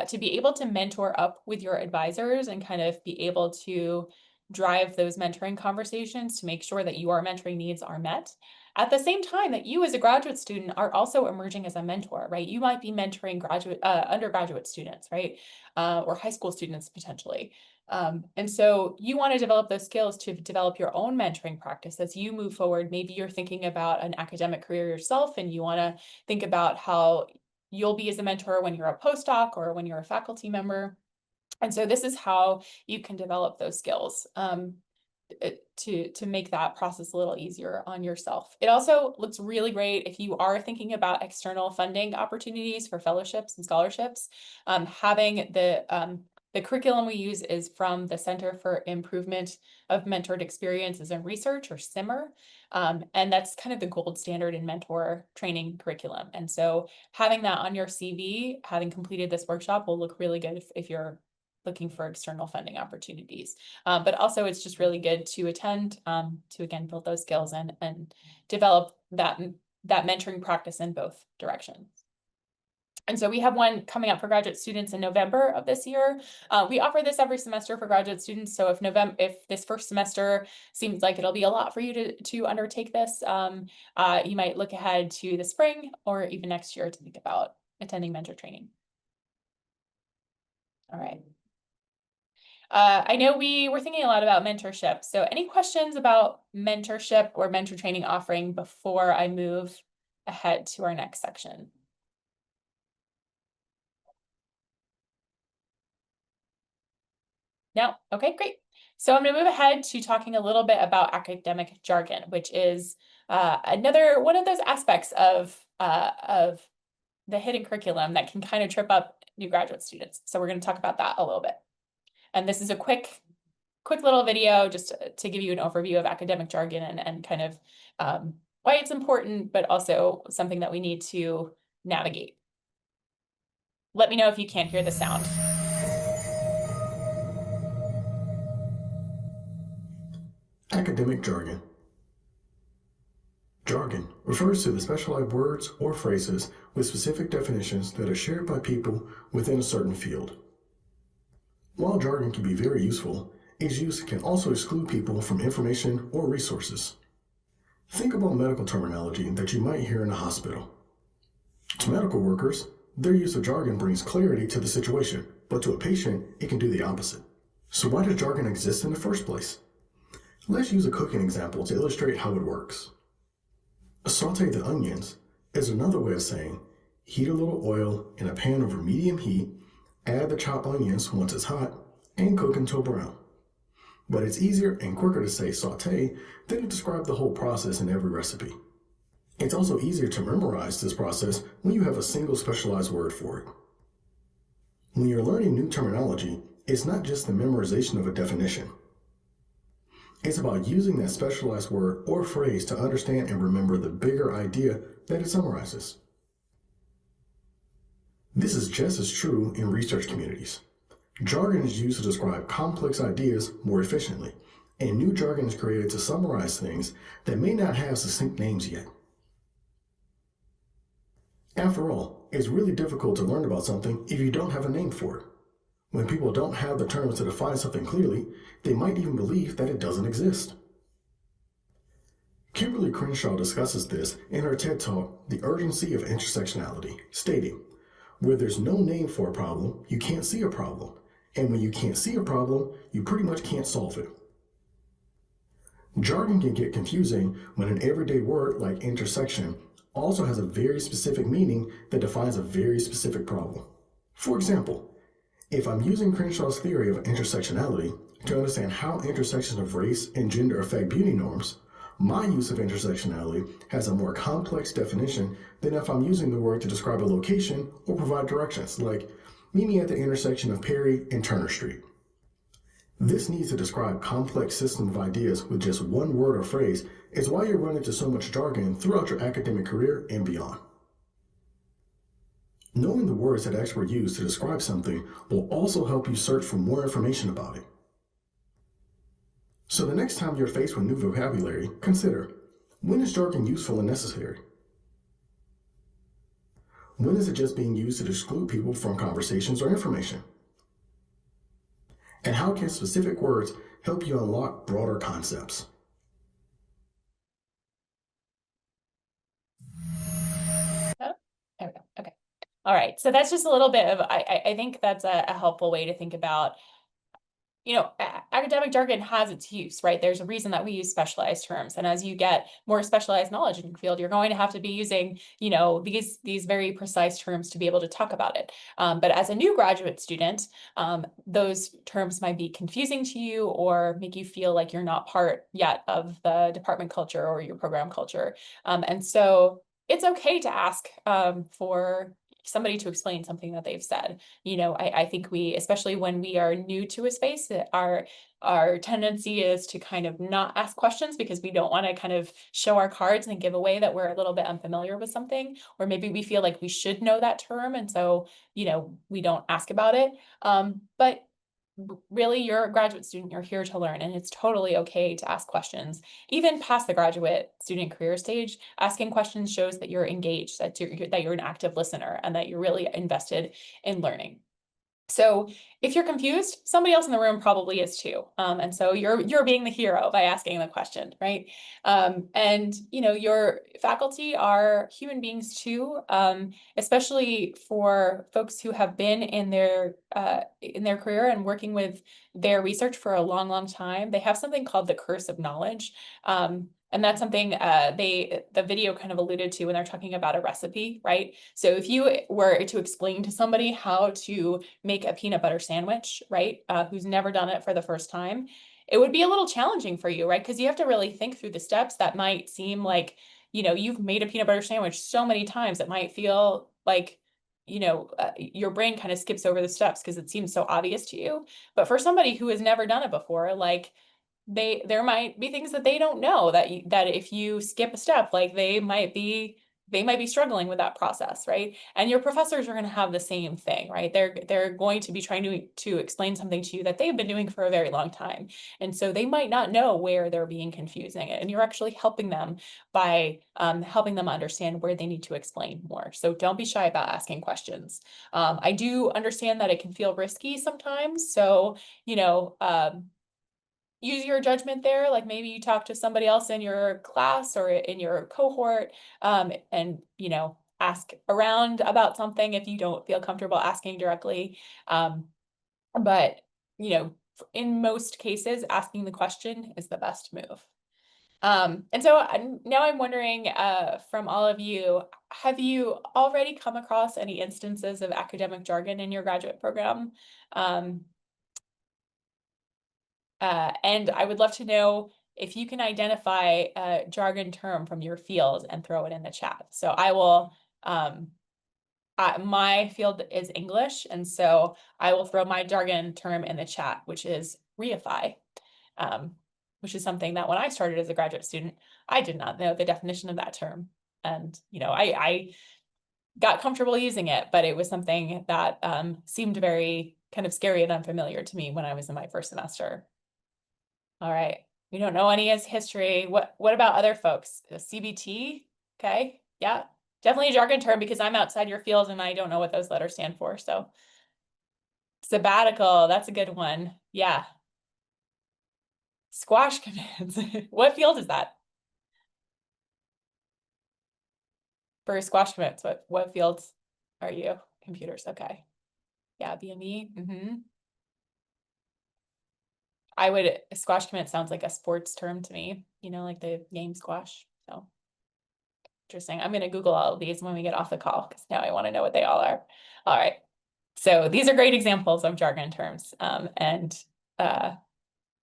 to be able to mentor up with your advisors and kind of be able to drive those mentoring conversations to make sure that your mentoring needs are met, at the same time that you as a graduate student are also emerging as a mentor, right? You might be mentoring undergraduate students, right? Or high school students potentially. And so you want to develop those skills to develop your own mentoring practice as you move forward. Maybe you're thinking about an academic career yourself and you want to think about how you'll be as a mentor when you're a postdoc or when you're a faculty member. And so this is how you can develop those skills to make that process a little easier on yourself. It also looks really great if you are thinking about external funding opportunities for fellowships and scholarships. Having the curriculum we use is from the Center for Improvement of Mentored Experiences and Research, or CIMER. And that's kind of the gold standard in mentor training curriculum. And so having that on your CV, having completed this workshop, will look really good if you're looking for external funding opportunities. But also it's just really good to attend to, again, build those skills and develop that mentoring practice in both directions. And so we have one coming up for graduate students in November of this year. We offer this every semester for graduate students. So if this first semester seems like it'll be a lot for you to undertake this, you might look ahead to the spring or even next year to think about attending mentor training. All right. I know we were thinking a lot about mentorship. So any questions about mentorship or mentor training offering before I move ahead to our next section? No? Okay, great. So I'm going to move ahead to talking a little bit about academic jargon, which is another one of those aspects of the hidden curriculum that can kind of trip up new graduate students. So we're going to talk about that a little bit. And this is a quick little video just to give you an overview of academic jargon and kind of why it's important, but also something that we need to navigate. Let me know if you can't hear the sound. Academic jargon. Jargon refers to the specialized words or phrases with specific definitions that are shared by people within a certain field. While jargon can be very useful, its use can also exclude people from information or resources. Think about medical terminology that you might hear in a hospital. To medical workers, their use of jargon brings clarity to the situation, but to a patient, it can do the opposite. So why does jargon exist in the first place? Let's use a cooking example to illustrate how it works. Saute the onions is another way of saying heat a little oil in a pan over medium heat, add the chopped onions once it's hot, and cook until brown. But it's easier and quicker to say saute than to describe the whole process in every recipe. It's also easier to memorize this process when you have a single specialized word for it. When you're learning new terminology, it's not just the memorization of a definition. It's about using that specialized word or phrase to understand and remember the bigger idea that it summarizes. This is just as true in research communities. Jargon is used to describe complex ideas more efficiently, and new jargon is created to summarize things that may not have succinct names yet. After all, it's really difficult to learn about something if you don't have a name for it. When people don't have the terms to define something clearly, they might even believe that it doesn't exist. Kimberly Crenshaw discusses this in her TED Talk, The Urgency of Intersectionality, stating, "Where there's no name for a problem, you can't see a problem. And when you can't see a problem, you pretty much can't solve it." Jargon can get confusing when an everyday word like intersection also has a very specific meaning that defines a very specific problem. For example, if I'm using Crenshaw's theory of intersectionality to understand how intersections of race and gender affect beauty norms, my use of intersectionality has a more complex definition than if I'm using the word to describe a location or provide directions, like meet me at the intersection of Perry and Turner Street. This need to describe complex system of ideas with just one word or phrase is why you run into so much jargon throughout your academic career and beyond. Knowing the words that experts use to describe something will also help you search for more information about it. So the next time you're faced with new vocabulary, consider, when is jargon useful and necessary? When is it just being used to exclude people from conversations or information? And how can specific words help you unlock broader concepts? All right, so that's just a little bit of, I think that's a helpful way to think about, academic jargon has its use, right? There's a reason that we use specialized terms. And as you get more specialized knowledge in your field, you're going to have to be using, these very precise terms to be able to talk about it. But as a new graduate student, those terms might be confusing to you or make you feel like you're not part yet of the department culture or your program culture. And so it's okay to ask for somebody to explain something that they've said. I think especially when we are new to a space, our tendency is to kind of not ask questions because we don't want to kind of show our cards and give away that we're a little bit unfamiliar with something, or maybe we feel like we should know that term. And so, we don't ask about it. But really, you're a graduate student, you're here to learn, and it's totally okay to ask questions. Even past the graduate student career stage, asking questions shows that you're engaged, that you're an active listener, and that you're really invested in learning. So if you're confused, somebody else in the room probably is too. And so you're being the hero by asking the question, right? And your faculty are human beings too, especially for folks who have been in their career and working with their research for a long, long time. They have something called the curse of knowledge. And that's something the video kind of alluded to when they're talking about a recipe, right? So if you were to explain to somebody how to make a peanut butter sandwich, right, who's never done it for the first time, it would be a little challenging for you, right? Because you have to really think through the steps that might seem like, you've made a peanut butter sandwich so many times, it might feel like, your brain kind of skips over the steps because it seems so obvious to you. But for somebody who has never done it before, like, there might be things that they don't know that if you skip a step, like they might be struggling with that process, right? And your professors are going to have the same thing, right? They're going to be trying to explain something to you that they've been doing for a very long time. And so they might not know where they're being confusing, and you're actually helping them by helping them understand where they need to explain more. So don't be shy about asking questions. I do understand that it can feel risky sometimes. So, use your judgment there. Like maybe you talk to somebody else in your class or in your cohort, and ask around about something if you don't feel comfortable asking directly. But in most cases, asking the question is the best move. And so now I'm wondering, from all of you, have you already come across any instances of academic jargon in your graduate program? And I would love to know if you can identify a jargon term from your field and throw it in the chat. So I will, my field is English, and so I will throw my jargon term in the chat, which is reify, which is something that when I started as a graduate student, I did not know the definition of that term. And, I got comfortable using it, but it was something that seemed very kind of scary and unfamiliar to me when I was in my first semester. All right. We don't know any history. What about other folks? CBT? Okay. Yeah. Definitely a jargon term because I'm outside your field and I don't know what those letters stand for. So sabbatical, that's a good one. Yeah. Squash commands. What field is that? For squash commits, what fields are you? Computers. Okay. Yeah, BME. Squash commit sounds like a sports term to me, like the game squash. So interesting. I'm going to Google all of these when we get off the call because now I want to know what they all are. All right. So these are great examples of jargon terms. And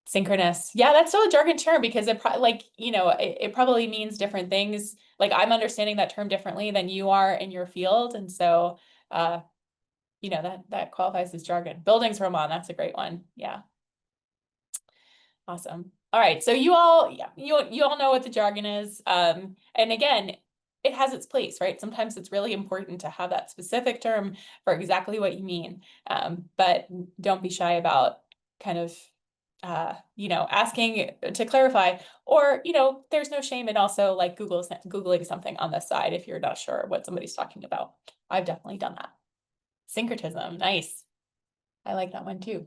synchronous. Yeah, that's still a jargon term because it probably means different things. Like I'm understanding that term differently than you are in your field. And so, that qualifies as jargon. Buildings Roman, that's a great one. Yeah. Awesome. All right. So you all know what the jargon is. And again, it has its place, right? Sometimes it's really important to have that specific term for exactly what you mean. But don't be shy about kind of, asking to clarify, or, there's no shame in also like Googling something on the side if you're not sure what somebody's talking about. I've definitely done that. Syncretism. Nice. I like that one too.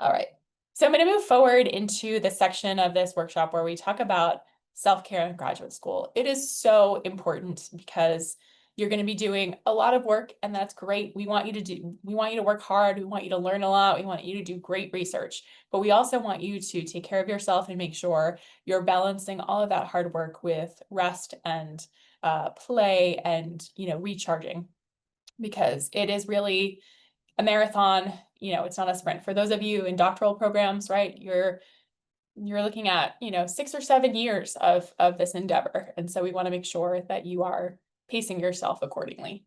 All right. So I'm going to move forward into the section of this workshop where we talk about self-care in graduate school. It is so important because, You're going to be doing a lot of work, and that's great. We want you to work hard. We want you to learn a lot. We want you to do great research, but we also want you to take care of yourself and make sure you're balancing all of that hard work with rest and play and, recharging, because it is really a marathon. It's not a sprint. For those of you in doctoral programs, right, you're looking at, 6 or 7 years of this endeavor. And so we want to make sure that you are pacing yourself accordingly.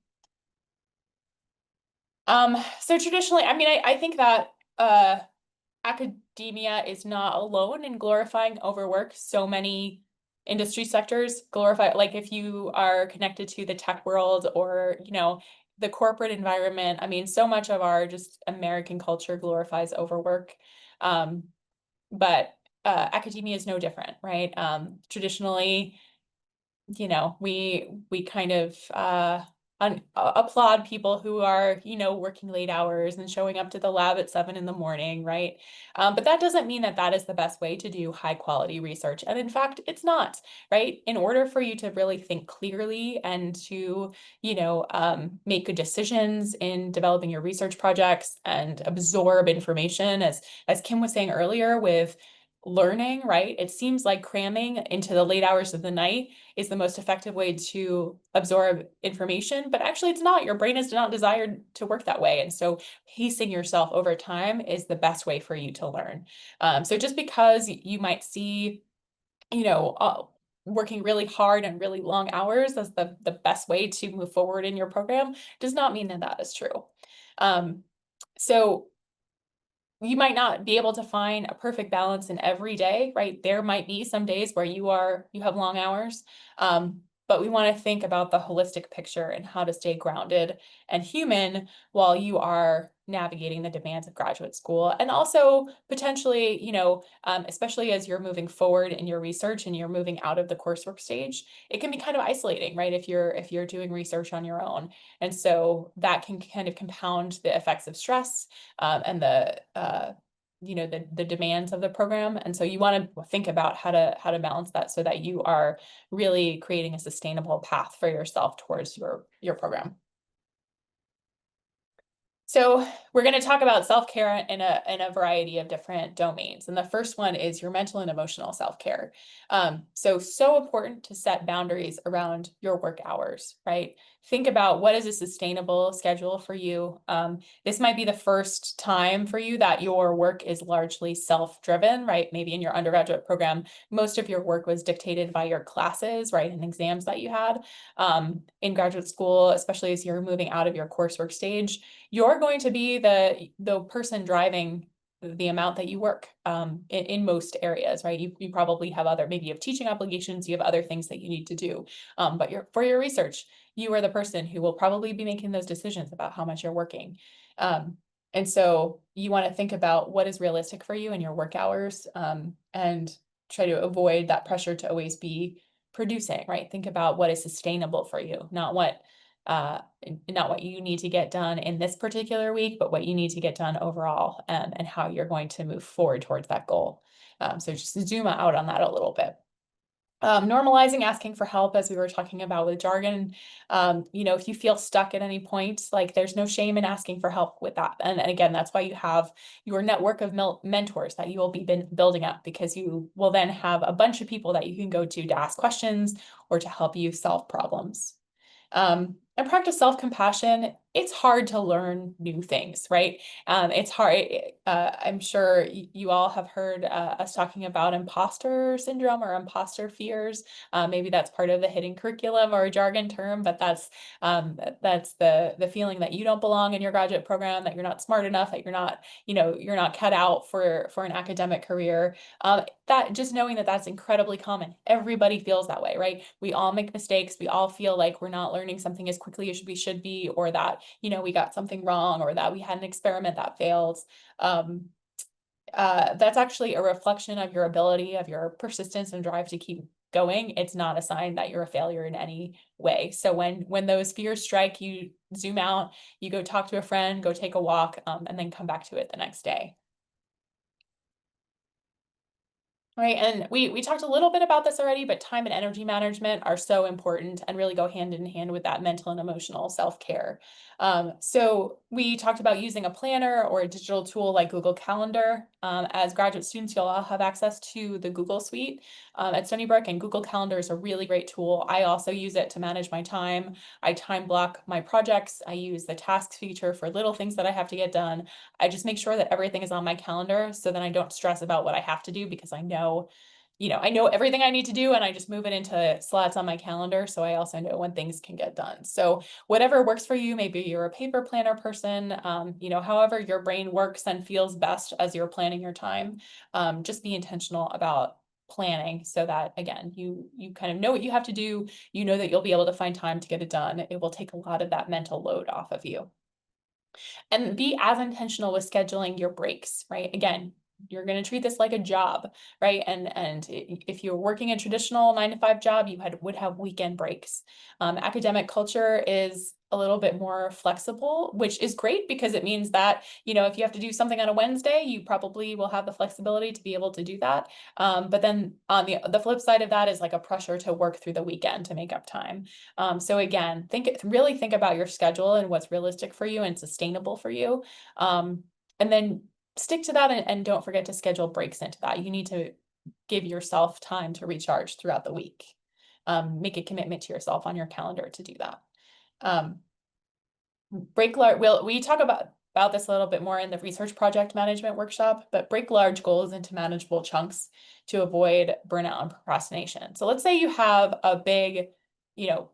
So traditionally, I think that academia is not alone in glorifying overwork. So many industry sectors glorify, like if you are connected to the tech world or, the corporate environment, so much of our just American culture glorifies overwork. But academia is no different, right? Traditionally, we kind of applaud people who are, working late hours and showing up to the lab at 7 in the morning, right? But that doesn't mean that that is the best way to do high quality research. And in fact, it's not, right? In order for you to really think clearly and to, make good decisions in developing your research projects and absorb information, as Kim was saying earlier with learning, right? It seems like cramming into the late hours of the night is the most effective way to absorb information, but actually it's not. Your brain is not desired to work that way. And so pacing yourself over time is the best way for you to learn. So just because you might see, working really hard and really long hours as the best way to move forward in your program does not mean that that is true. So you might not be able to find a perfect balance in every day, right? There might be some days where you have long hours, but we want to think about the holistic picture and how to stay grounded and human while you are navigating the demands of graduate school. And also potentially, especially as you're moving forward in your research and you're moving out of the coursework stage, it can be kind of isolating, right? If you're doing research on your own. And so that can kind of compound the effects of stress and the demands of the program. And so you want to think about how to balance that so that you are really creating a sustainable path for yourself towards your program. So we're going to talk about self-care in a variety of different domains. And the first one is your mental and emotional self-care. So important to set boundaries around your work hours, right? Think about what is a sustainable schedule for you. This might be the first time for you that your work is largely self-driven, right? Maybe in your undergraduate program, most of your work was dictated by your classes, right? And exams that you had. In graduate school, especially as you're moving out of your coursework stage, you're going to be the person driving the amount that you work in most areas, right? You probably have maybe you have teaching obligations, you have other things that you need to do. But for your research, you are the person who will probably be making those decisions about how much you're working. And so you want to think about what is realistic for you in your work hours and try to avoid that pressure to always be producing, right? Think about what is sustainable for you, not what you need to get done in this particular week, but what you need to get done overall and how you're going to move forward towards that goal. So just zoom out on that a little bit. Normalizing asking for help, as we were talking about with jargon. If you feel stuck at any point, like there's no shame in asking for help with that. And again, that's why you have your network of mentors that you will be building up, because you will then have a bunch of people that you can go to ask questions or to help you solve problems. And practice self-compassion. It's hard to learn new things, right? It's hard. I'm sure you all have heard us talking about imposter syndrome or imposter fears. Maybe that's part of the hidden curriculum or a jargon term, but that's the feeling that you don't belong in your graduate program, that you're not smart enough, that you're not cut out for an academic career. That just knowing that that's incredibly common. Everybody feels that way, right? We all make mistakes. We all feel like we're not learning something as quickly as we should be, or that, we got something wrong, or that we had an experiment that failed. That's actually a reflection of your ability, of your persistence and drive to keep going. It's not a sign that you're a failure in any way. So when those fears strike, you zoom out, you go talk to a friend, go take a walk, and then come back to it the next day. Right. And we talked a little bit about this already, but time and energy management are so important and really go hand in hand with that mental and emotional self-care. So we talked about using a planner or a digital tool like Google Calendar. As graduate students, you'll all have access to the Google Suite at Stony Brook, and Google Calendar is a really great tool. I also use it to manage my time. I time block my projects. I use the tasks feature for little things that I have to get done. I just make sure that everything is on my calendar so then I don't stress about what I have to do because I know everything I need to do and I just move it into slots on my calendar. So I also know when things can get done. So whatever works for you, maybe you're a paper planner person, however your brain works and feels best as you're planning your time, just be intentional about planning so that again, you kind of know what you have to do. You know that you'll be able to find time to get it done. It will take a lot of that mental load off of you. And be as intentional with scheduling your breaks, right? Again, you're going to treat this like a job, right? And if you're working a traditional 9-to-5 job, you would have weekend breaks. Academic culture is a little bit more flexible, which is great because it means that, if you have to do something on a Wednesday, you probably will have the flexibility to be able to do that. But then on the flip side of that is like a pressure to work through the weekend to make up time. So again, really think about your schedule and what's realistic for you and sustainable for you. And then stick to that and don't forget to schedule breaks into that. You need to give yourself time to recharge throughout the week. Make a commitment to yourself on your calendar to do that. We talk about this a little bit more in the research project management workshop, but break large goals into manageable chunks to avoid burnout and procrastination. So let's say you have a big,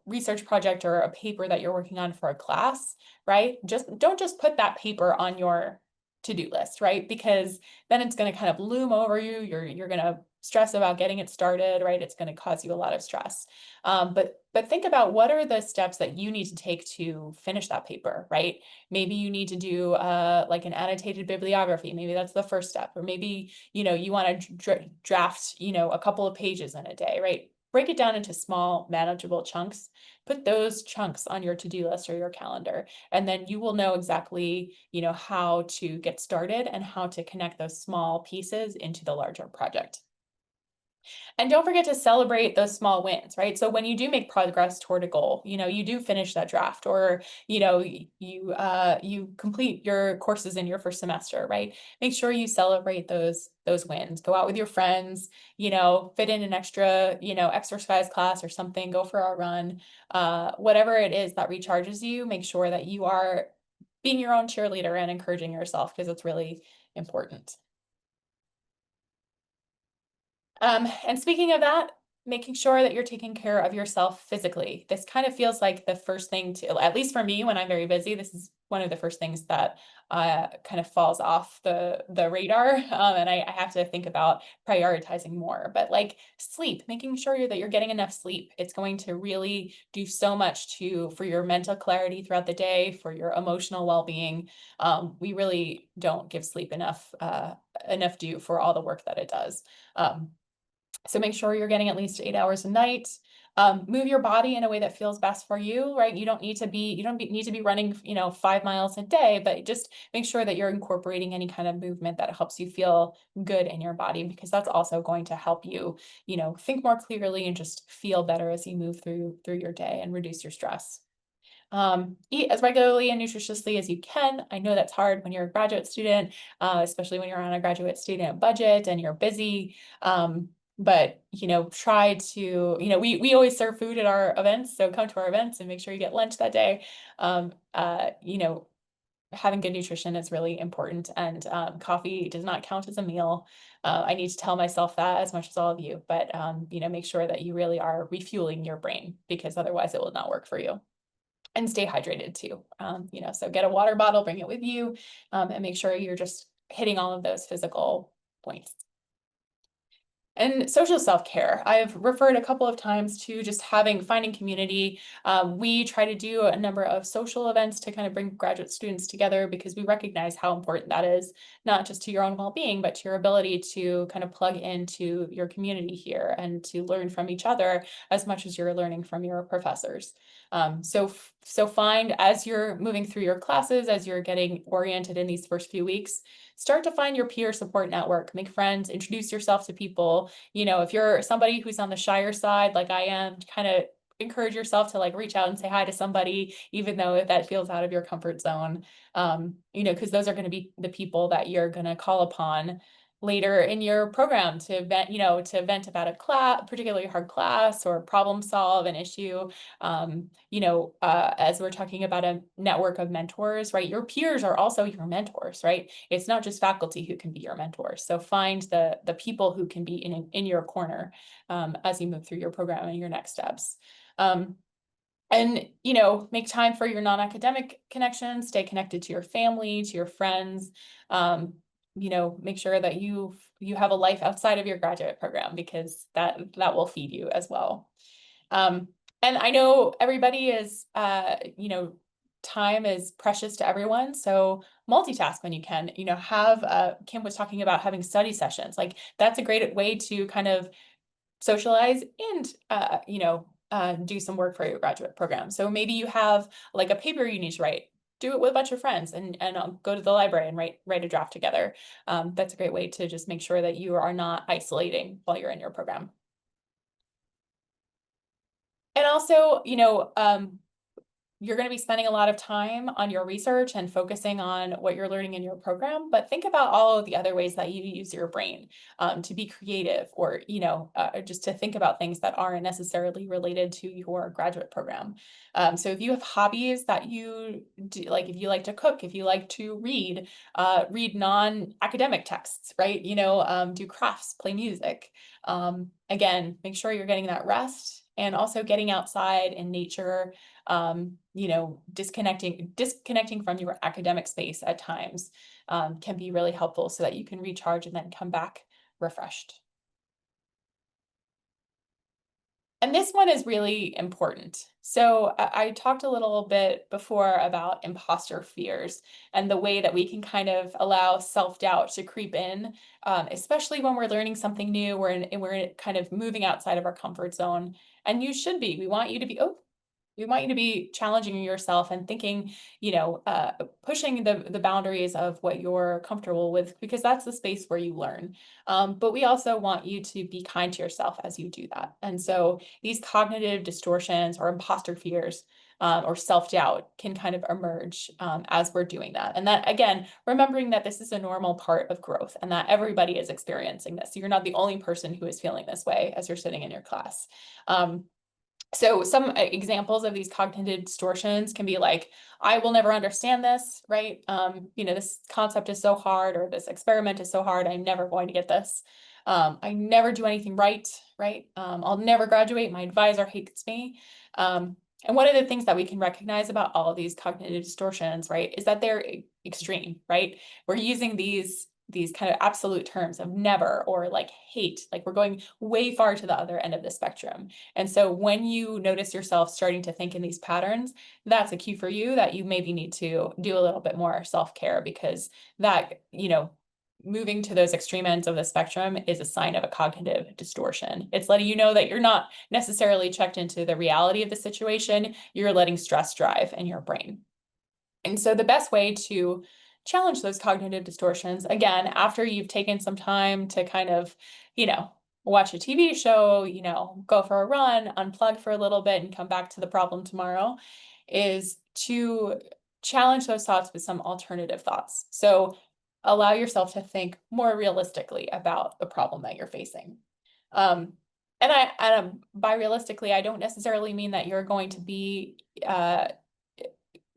research project or a paper that you're working on for a class, right? Don't just put that paper on your to-do list, right? Because then it's going to kind of loom over you. You're going to stress about getting it started, right? It's going to cause you a lot of stress. But think about what are the steps that you need to take to finish that paper, right? Maybe you need to do like an annotated bibliography. Maybe that's the first step. Or maybe, you want to draft, a couple of pages in a day, right? Break it down into small, manageable chunks. Put those chunks on your to-do list or your calendar, and then you will know exactly, how to get started and how to connect those small pieces into the larger project. And don't forget to celebrate those small wins, right? So when you do make progress toward a goal, you do finish that draft, or you complete your courses in your first semester, right? Make sure you celebrate those wins. Go out with your friends, fit in an extra, exercise class or something, go for a run. Whatever it is that recharges you, make sure that you are being your own cheerleader and encouraging yourself because it's really important. And speaking of that, making sure that you're taking care of yourself physically. This kind of feels like the first thing to, at least for me, when I'm very busy, this is one of the first things that kind of falls off the radar. And I have to think about prioritizing more. But like sleep, making sure that you're getting enough sleep. It's going to really do so much for your mental clarity throughout the day, for your emotional well-being. We really don't give sleep enough due for all the work that it does. So make sure you're getting at least 8 hours a night. Move your body in a way that feels best for you, right? You don't need to be running, 5 miles a day, but just make sure that you're incorporating any kind of movement that helps you feel good in your body, because that's also going to help you, think more clearly and just feel better as you move through your day and reduce your stress. Eat as regularly and nutritiously as you can. I know that's hard when you're a graduate student, especially when you're on a graduate student budget and you're busy. But try to, we always serve food at our events, so come to our events and make sure you get lunch that day. Having good nutrition is really important, and coffee does not count as a meal. I need to tell myself that as much as all of you, but make sure that you really are refueling your brain, because otherwise it will not work for you. And stay hydrated too. So get a water bottle, bring it with you, and make sure you're just hitting all of those physical points. And social self-care, I've referred a couple of times to just finding community. We try to do a number of social events to kind of bring graduate students together, because we recognize how important that is, not just to your own well-being, but to your ability to kind of plug into your community here and to learn from each other as much as you're learning from your professors. So So find, as you're moving through your classes, as you're getting oriented in these first few weeks, start to find your peer support network, make friends, introduce yourself to people. You know, if you're somebody who's on the shyer side, like I am, kind of encourage yourself to like reach out and say hi to somebody, even though that feels out of your comfort zone. You know, because those are going to be the people that you're going to call upon later in your program to vent, you know, to vent about a class, particularly hard class, or problem solve an issue. You know, as we're talking about a network of mentors, right? Your peers are also your mentors, right? It's not just faculty who can be your mentors. So find the people who can be in your corner as you move through your program and your next steps. And, you know, make time for your non-academic connections, stay connected to your family, to your friends. You know, make sure that you have a life outside of your graduate program, because that will feed you as well. And I know everybody is, you know, time is precious to everyone. So multitask when you can, you know, have, Kim was talking about having study sessions. Like that's a great way to kind of socialize and, you know, do some work for your graduate program. So maybe you have like a paper you need to write. Do it with a bunch of friends and go to the library and write a draft together. That's a great way to just make sure that you are not isolating while you're in your program. And also, you know, you're going to be spending a lot of time on your research and focusing on what you're learning in your program, but think about all of the other ways that you use your brain to be creative, or, you know, just to think about things that aren't necessarily related to your graduate program. So if you have hobbies that you do, like if you like to cook, if you like to read, read non-academic texts, right? You know, do crafts, play music. Again, make sure you're getting that rest, and also getting outside in nature. You know, disconnecting from your academic space at times can be really helpful, so that you can recharge and then come back refreshed. And this one is really important. So I talked a little bit before about imposter fears and the way that we can kind of allow self-doubt to creep in, especially when we're learning something new, we're kind of moving outside of our comfort zone. And you should be. We want you to be, we want you to be challenging yourself and thinking, you know, pushing the boundaries of what you're comfortable with, because that's the space where you learn. But we also want you to be kind to yourself as you do that. And so these cognitive distortions or imposter fears or self-doubt can kind of emerge as we're doing that. And that, again, remembering that this is a normal part of growth and that everybody is experiencing this. You're not the only person who is feeling this way as you're sitting in your class. So some examples of these cognitive distortions can be like, I will never understand this, right? You know, this concept is so hard, or this experiment is so hard, I'm never going to get this. I never do anything right, right? I'll never graduate, my advisor hates me. And one of the things that we can recognize about all of these cognitive distortions, right, is that they're extreme, right? We're using these kind of absolute terms of never or like hate, like we're going way far to the other end of the spectrum. And so when you notice yourself starting to think in these patterns, that's a cue for you that you maybe need to do a little bit more self-care, because that, you know, moving to those extreme ends of the spectrum is a sign of a cognitive distortion. It's letting you know that you're not necessarily checked into the reality of the situation. You're letting stress drive in your brain. And so the best way to challenge those cognitive distortions, again, after you've taken some time to kind of, you know, watch a TV show, you know, go for a run, unplug for a little bit and come back to the problem tomorrow, is to challenge those thoughts with some alternative thoughts. So allow yourself to think more realistically about the problem that you're facing. And by realistically, I don't necessarily mean that you're going to be,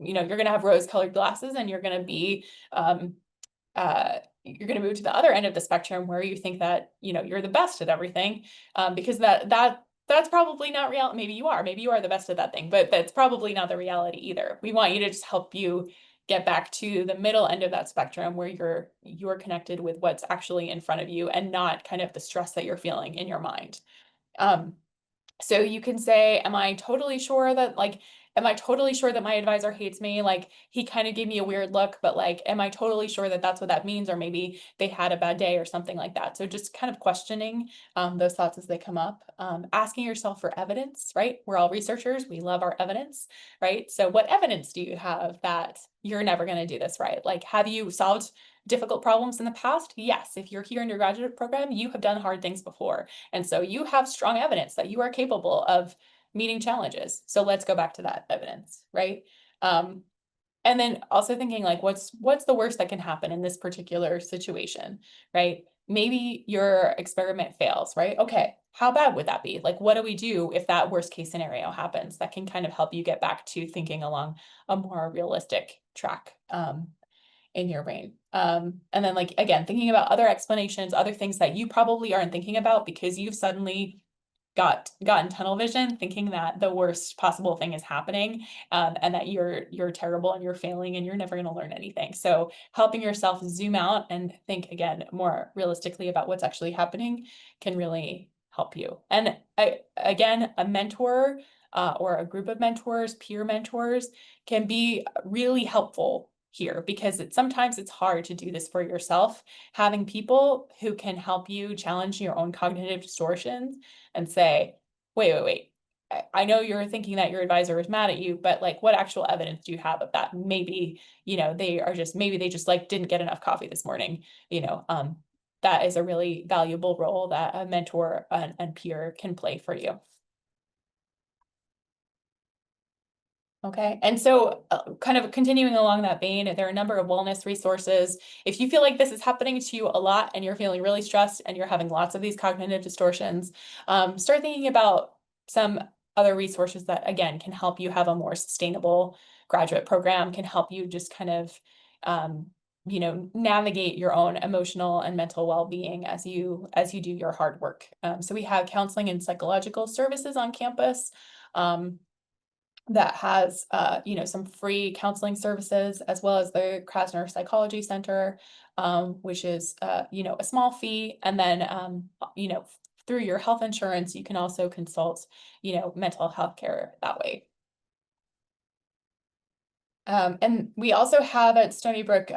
you know, you're going to have rose-colored glasses and you're going to be, you're going to move to the other end of the spectrum where you think that, you know, you're the best at everything, because that's probably not real. Maybe you are the best at that thing, but that's probably not the reality either. We want you to just help you get back to the middle end of that spectrum where you're connected with what's actually in front of you and not kind of the stress that you're feeling in your mind. So you can say, am I totally sure that like am I totally sure that my advisor hates me? Like, he kind of gave me a weird look, but like, am I totally sure that that's what that means? Or maybe they had a bad day or something like that. So just kind of questioning those thoughts as they come up, asking yourself for evidence, right? We're all researchers. We love our evidence, right? So what evidence do you have that you're never going to do this right? Like, have you solved difficult problems in the past? Yes. If you're here in your graduate program, you have done hard things before. And so you have strong evidence that you are capable of meeting challenges. So let's go back to that evidence, right? And then also thinking like, what's the worst that can happen in this particular situation, right? Maybe your experiment fails, right? Okay, how bad would that be? Like, what do we do if that worst case scenario happens? That can kind of help you get back to thinking along a more realistic track in your brain. And then like, again, thinking about other explanations, other things that you probably aren't thinking about because you've suddenly gotten tunnel vision, thinking that the worst possible thing is happening, and that you're terrible and you're failing and you're never going to learn anything. So helping yourself zoom out and think again more realistically about what's actually happening can really help you. And again, a mentor or a group of mentors, peer mentors, can be really helpful here because sometimes it's hard to do this for yourself. Having people who can help you challenge your own cognitive distortions and say, wait, I know you're thinking that your advisor is mad at you, but like, what actual evidence do you have of that? Maybe, maybe they just like didn't get enough coffee this morning, that is a really valuable role that a mentor and peer can play for you. Okay, and so kind of continuing along that vein, there are a number of wellness resources. If you feel like this is happening to you a lot and you're feeling really stressed and you're having lots of these cognitive distortions, start thinking about some other resources that, again, can help you have a more sustainable graduate program, can help you just kind of, navigate your own emotional and mental well-being as you do your hard work. So we have counseling and psychological services on campus. That has, some free counseling services, as well as the Krasner Psychology Center, which is, a small fee. And then, through your health insurance, you can also consult, mental health care that way. And we also have at Stony Brook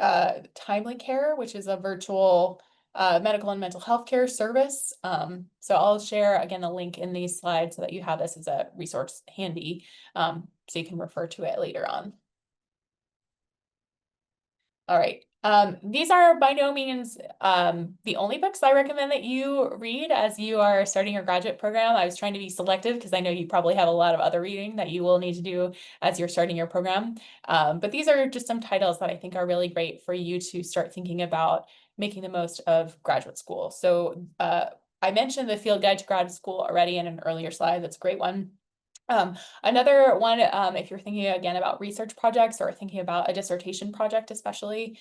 Timely Care, which is a virtual medical and mental health care service. So I'll share again a link in these slides so that you have this as a resource handy, so you can refer to it later on. All right. These are by no means the only books I recommend that you read as you are starting your graduate program. I was trying to be selective because I know you probably have a lot of other reading that you will need to do as you're starting your program. But these are just some titles that I think are really great for you to start thinking about making the most of graduate school. So I mentioned the Field Guide to Graduate School already in an earlier slide. That's a great one. Another one, if you're thinking again about research projects or thinking about a dissertation project, especially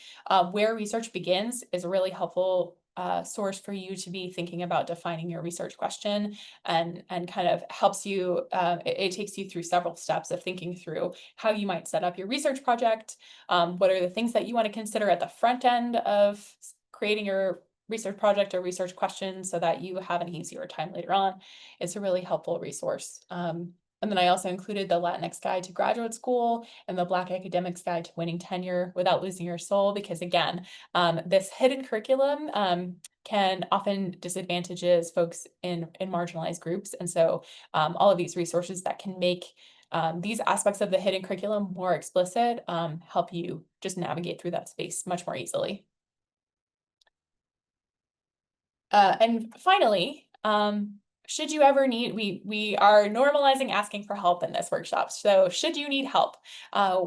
where research begins, is a really helpful source for you to be thinking about defining your research question, and kind of helps you, it takes you through several steps of thinking through how you might set up your research project, what are the things that you want to consider at the front end of creating your research project or research questions so that you have an easier time later on. It's a really helpful resource. And then I also included the Latinx Guide to Graduate School and the Black Academics Guide to Winning Tenure Without Losing Your Soul, because again, this hidden curriculum can often disadvantages folks in marginalized groups. And so all of these resources that can make these aspects of the hidden curriculum more explicit help you just navigate through that space much more easily. And finally, should you ever need, we are normalizing asking for help in this workshop. So should you need help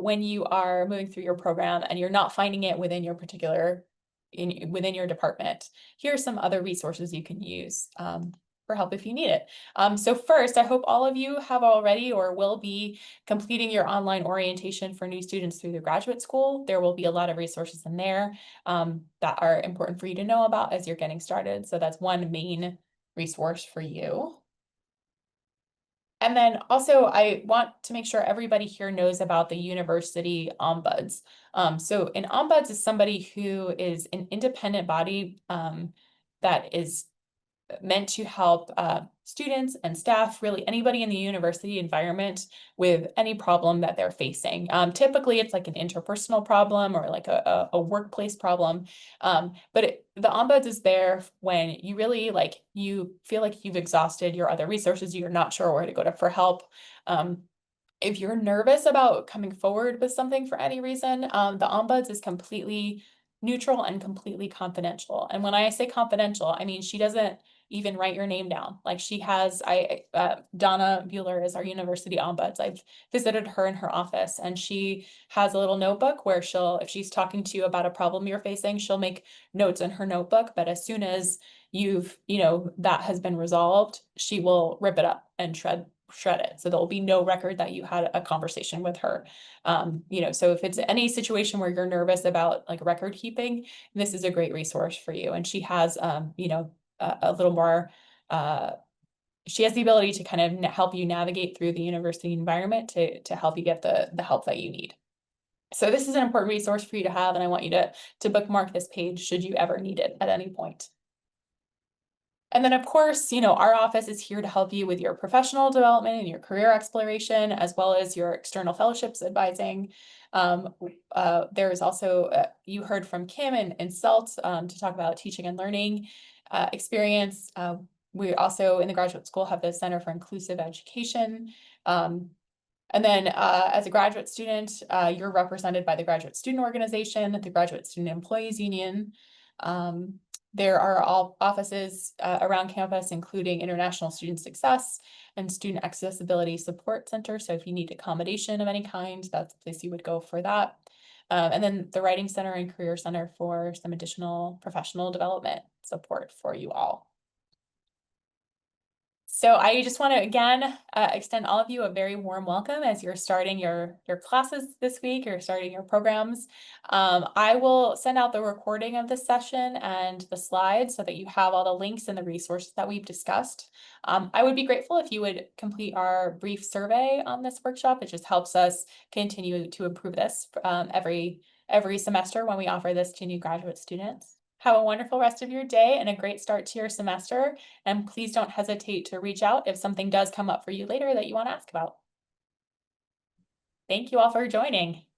when you are moving through your program and you're not finding it within your particular, within your department, here are some other resources you can use for help if you need it. So first, I hope all of you have already or will be completing your online orientation for new students through the graduate school. There will be a lot of resources in there that are important for you to know about as you're getting started. So that's one main resource for you. And then also I want to make sure everybody here knows about the university ombuds. So an ombuds is somebody who is an independent body that is meant to help students and staff, really anybody in the university environment with any problem that they're facing. Typically, it's like an interpersonal problem or like a workplace problem. But the ombuds is there when you really you feel like you've exhausted your other resources, you're not sure where to go for help. If you're nervous about coming forward with something for any reason, the ombuds is completely neutral and completely confidential. And when I say confidential, I mean she doesn't even write your name down. Like she has, Donna Bueller is our university ombuds. I've visited her in her office, and she has a little notebook where if she's talking to you about a problem you're facing, she'll make notes in her notebook. But as soon as that has been resolved, she will rip it up and shred it. So there'll be no record that you had a conversation with her. So if it's any situation where you're nervous about like record keeping, this is a great resource for you. And she has, a little more, she has the ability to kind of help you navigate through the university environment to help you get the help that you need. So this is an important resource for you to have, and I want you to bookmark this page should you ever need it at any point. And then, of course, our office is here to help you with your professional development and your career exploration, as well as your external fellowships advising. There's also, you heard from Kim and SELT to talk about teaching and learning experience. We also, in the graduate school, have the Center for Inclusive Education. And then as a graduate student, you're represented by the Graduate Student Organization, the Graduate Student Employees Union. There are all offices around campus, including International Student Success and Student Accessibility Support Center. So if you need accommodation of any kind, that's the place you would go for that. And then the Writing Center and Career Center for some additional professional development support for you all. So I just want to, again, extend all of you a very warm welcome as you're starting your classes this week, you're starting your programs. I will send out the recording of this session and the slides so that you have all the links and the resources that we've discussed. I would be grateful if you would complete our brief survey on this workshop. It just helps us continue to improve this every semester when we offer this to new graduate students. Have a wonderful rest of your day and a great start to your semester. And please don't hesitate to reach out if something does come up for you later that you want to ask about. Thank you all for joining.